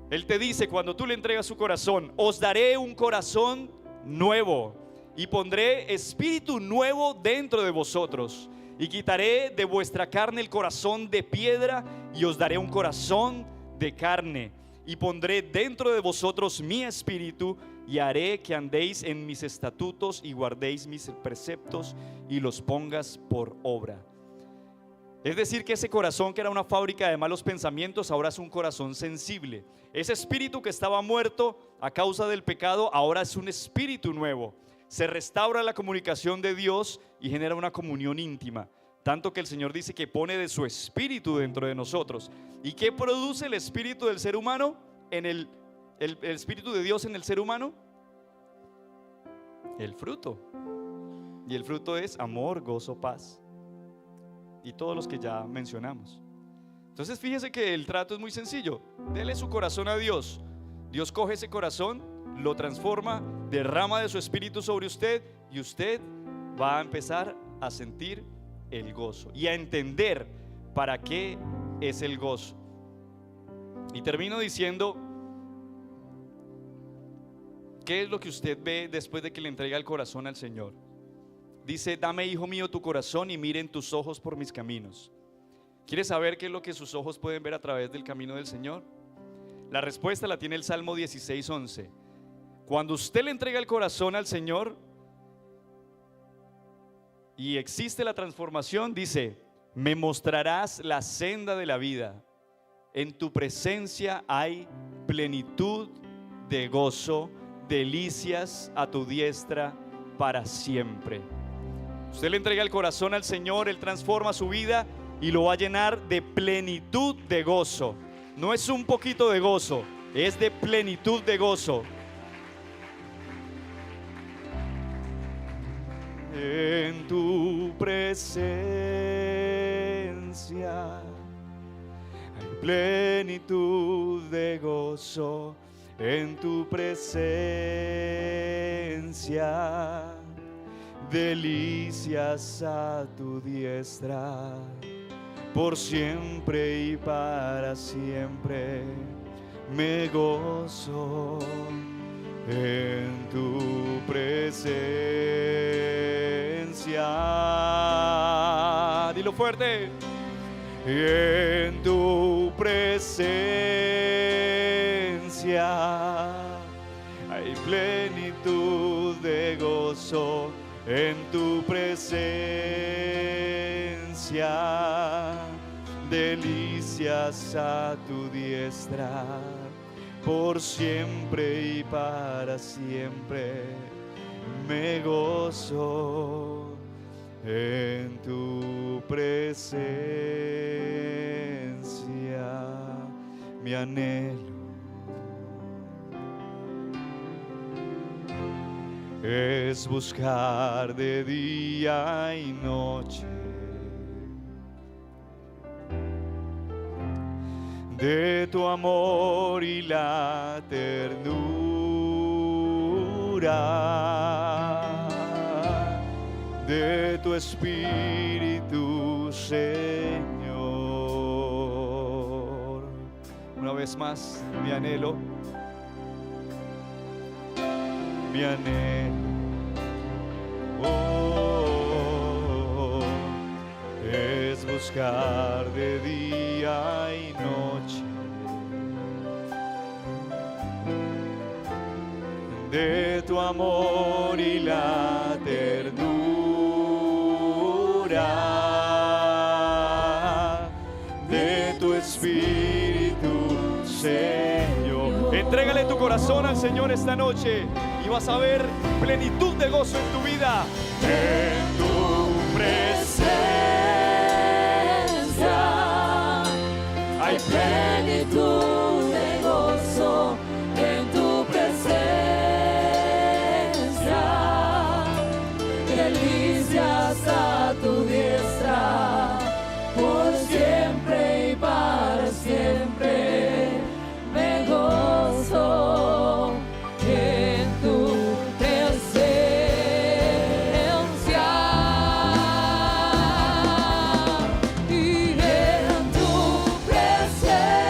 Él te dice cuando tú le entregas su corazón: os daré un corazón nuevo y pondré espíritu nuevo dentro de vosotros, y quitaré de vuestra carne el corazón de piedra y os daré un corazón de carne, y pondré dentro de vosotros mi espíritu, y haré que andéis en mis estatutos y guardéis mis preceptos y los pongas por obra. Es decir, que ese corazón que era una fábrica de malos pensamientos ahora es un corazón sensible. Ese espíritu que estaba muerto a causa del pecado ahora es un espíritu nuevo. Se restaura la comunicación de Dios y genera una comunión íntima. Tanto que el Señor dice que pone de su espíritu dentro de nosotros. ¿Y qué produce el espíritu del ser humano? El espíritu de Dios en el ser humano. El fruto. Y el fruto es amor, gozo, paz. Y todos los que ya mencionamos. Entonces fíjese que el trato es muy sencillo. Dele su corazón a Dios. Dios coge ese corazón, lo transforma, derrama de su espíritu sobre usted, y usted va a empezar a sentir el gozo y a entender para qué es el gozo. Y termino diciendo: ¿qué es lo que usted ve después de que le entrega el corazón al Señor? Dice: dame, hijo mío, tu corazón y miren tus ojos por mis caminos. ¿Quiere saber qué es lo que sus ojos pueden ver a través del camino del Señor? La respuesta la tiene el Salmo 16:11. Cuando usted le entrega el corazón al Señor y existe la transformación, dice: me mostrarás la senda de la vida. En tu presencia hay plenitud de gozo, delicias a tu diestra para siempre. Usted le entrega el corazón al Señor, Él transforma su vida y lo va a llenar de plenitud de gozo. No es un poquito de gozo, es de plenitud de gozo. En tu presencia hay plenitud de gozo. En tu presencia delicias a tu diestra, por siempre y para siempre me gozo en tu presencia. Dilo fuerte. En tu presencia hay plenitud de gozo. En tu presencia delicias a tu diestra, por siempre y para siempre me gozo en tu presencia. Mi anhelo es buscar de día y noche de tu amor y la ternura de tu espíritu, Señor. Una vez más, mi anhelo, mi anhelo, es buscar de día y noche de tu amor y la ternura de tu espíritu, Señor. En Entrégale tu corazón al Señor esta noche y vas a ver plenitud de gozo en tu vida. En tu presencia hay
plenitud de gozo, en tu presencia, delicias a tu diestra, por siempre y para siempre me gozo en tu presencia. Y en tu presencia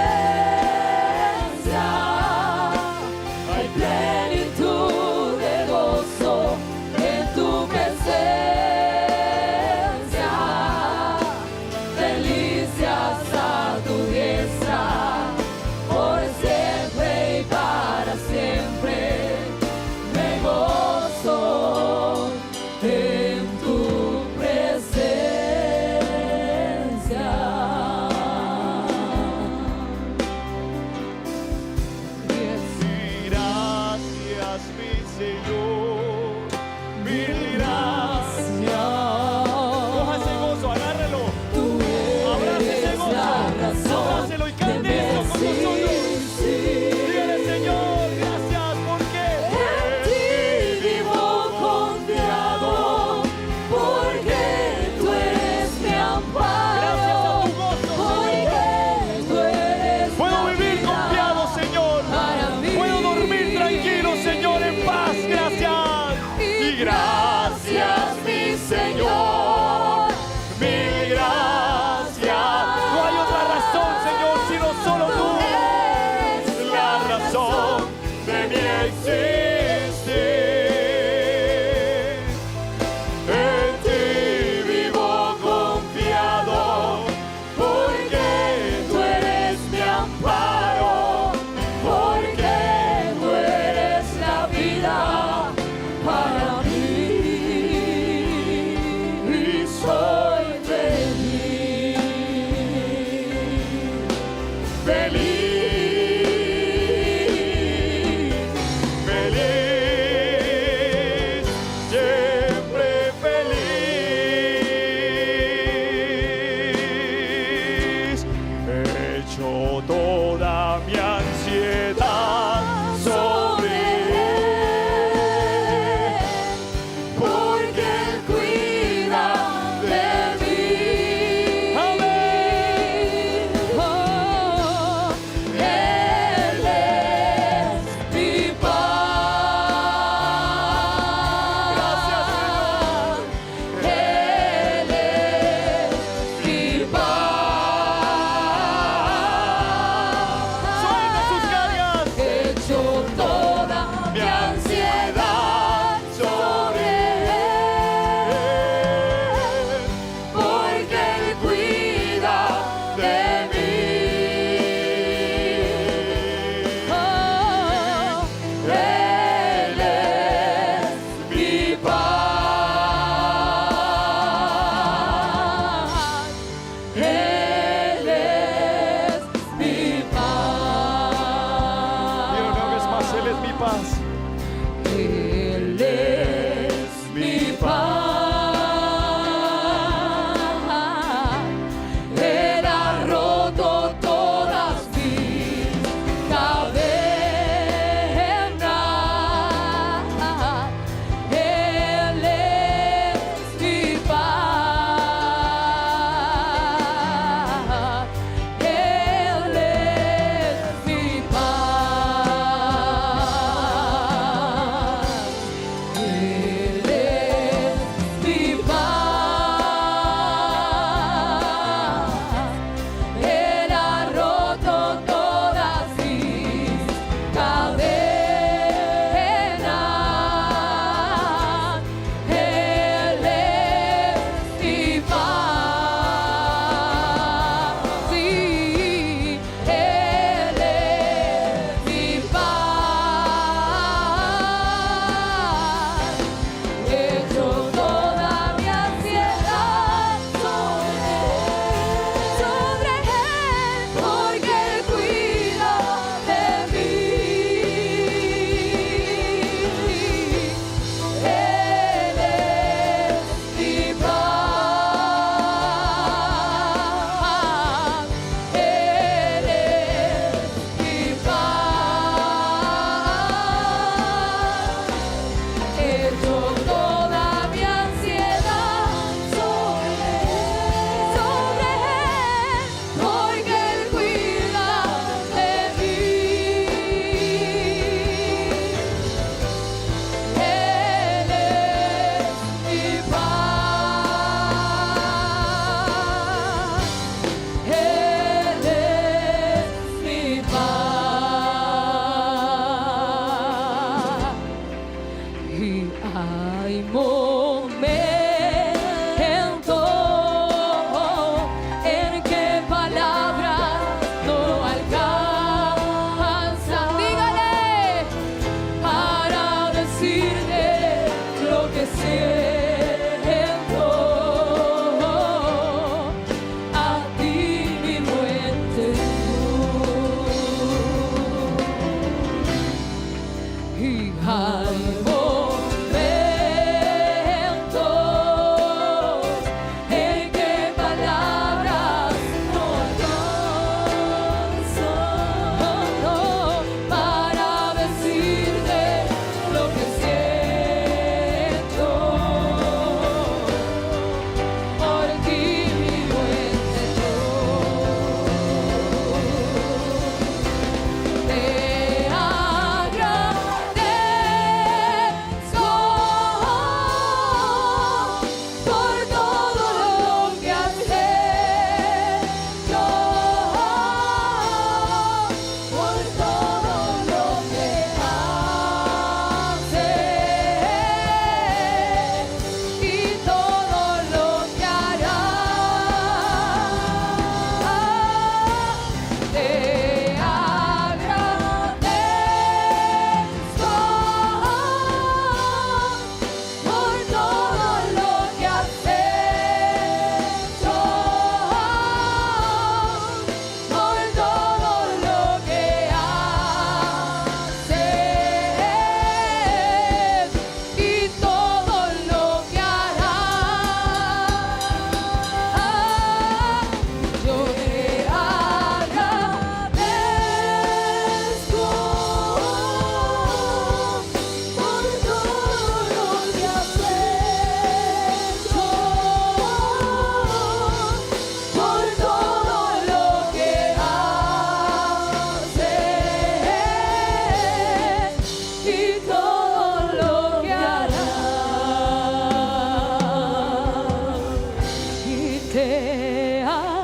te agradezco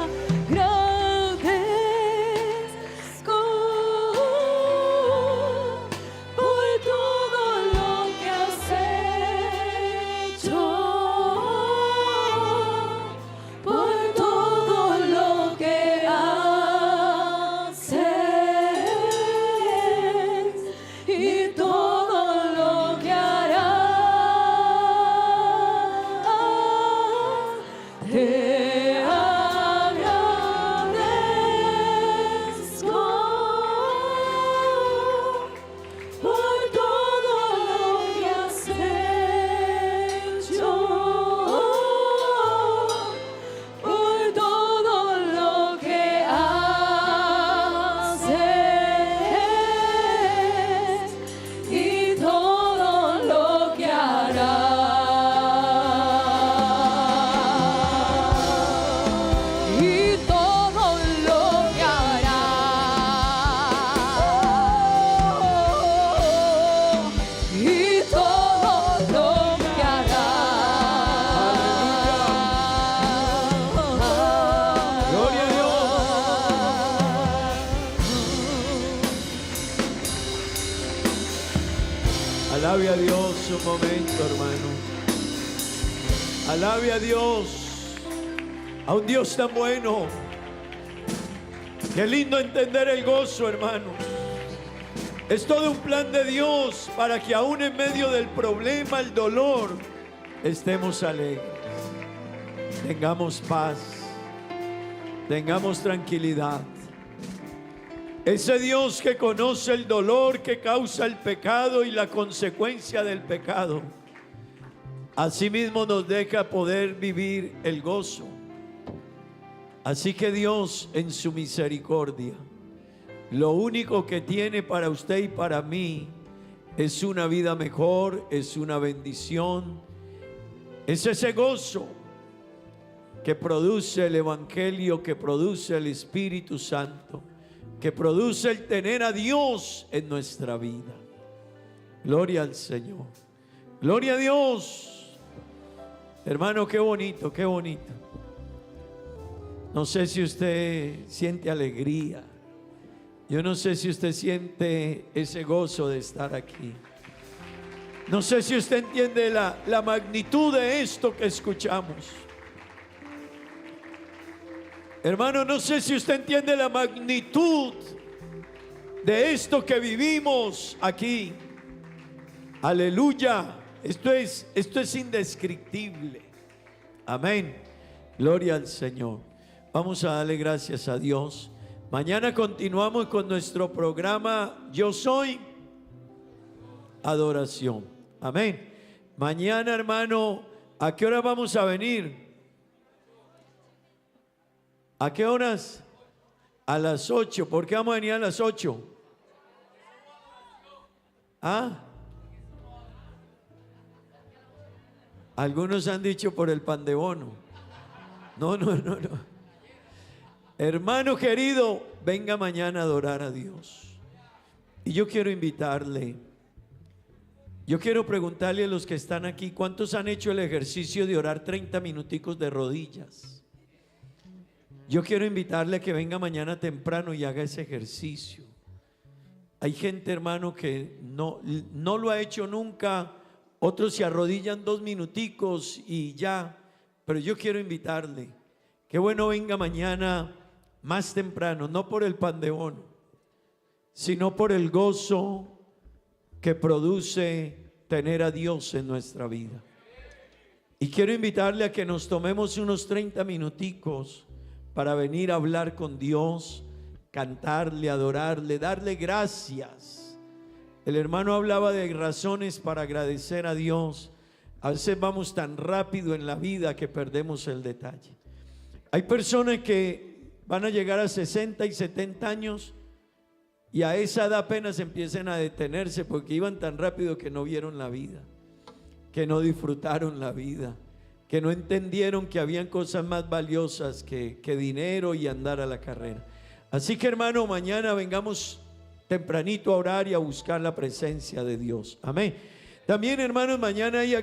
por todo lo que has hecho, por todo lo que haces y todo lo que harás. Te agradezco por todo lo que has hecho, por todo lo que haces y todo lo que harás. Y todo lo que harás. Y todo lo que harás.
Gloria a Dios. Alabe a Dios un momento, hermano. Alabe a Dios. A un Dios tan bueno. Qué lindo entender el gozo, hermanos. Es todo un plan de Dios para que aún en medio del problema, el dolor, estemos alegres. Tengamos paz. Tengamos tranquilidad. Ese Dios que conoce el dolor que causa el pecado y la consecuencia del pecado, asimismo nos deja poder vivir el gozo. Así que Dios, en su misericordia, lo único que tiene para usted y para mí es una vida mejor, es una bendición, es ese gozo que produce el Evangelio, que produce el Espíritu Santo, que produce el tener a Dios en nuestra vida. Gloria al Señor. Gloria a Dios. Hermano, qué bonito, qué bonito. No sé si usted siente alegría. Yo no sé si usted siente ese gozo de estar aquí. No sé si usted entiende la magnitud de esto que escuchamos. Hermano, no sé si usted entiende la magnitud de esto que vivimos aquí. Aleluya. Esto es indescriptible. Amén. Gloria al Señor. Vamos a darle gracias a Dios. Mañana continuamos con nuestro programa Yo Soy Adoración. Amén. Mañana, hermano, ¿a qué hora vamos a venir? ¿A qué horas? A las 8. ¿Por qué vamos a venir a las 8? ¿Ah? Algunos han dicho por el pan de bono. No. Hermano querido, venga mañana a adorar a Dios. Y yo quiero invitarle. Yo quiero preguntarle a los que están aquí, ¿cuántos han hecho el ejercicio de orar 30 minuticos de rodillas? Yo quiero invitarle a que venga mañana temprano y haga ese ejercicio. Hay gente, hermano, que no lo ha hecho nunca. Otros se arrodillan 2 minuticos y ya. Pero yo quiero invitarle. Qué bueno venga mañana más temprano, no por el pan de bono, sino por el gozo que produce tener a Dios en nuestra vida. Y quiero invitarle a que nos tomemos unos 30 minuticos para venir a hablar con Dios, cantarle, adorarle, darle gracias. El hermano hablaba de razones para agradecer a Dios. A veces vamos tan rápido en la vida que perdemos el detalle. Hay personas que van a llegar a 60 y 70 años y a esa edad apenas empiezan a detenerse porque iban tan rápido que no vieron la vida, que no disfrutaron la vida, que no entendieron que habían cosas más valiosas que dinero y andar a la carrera. Así que, hermano, mañana vengamos tempranito a orar y a buscar la presencia de Dios. Amén. También, hermanos, mañana hay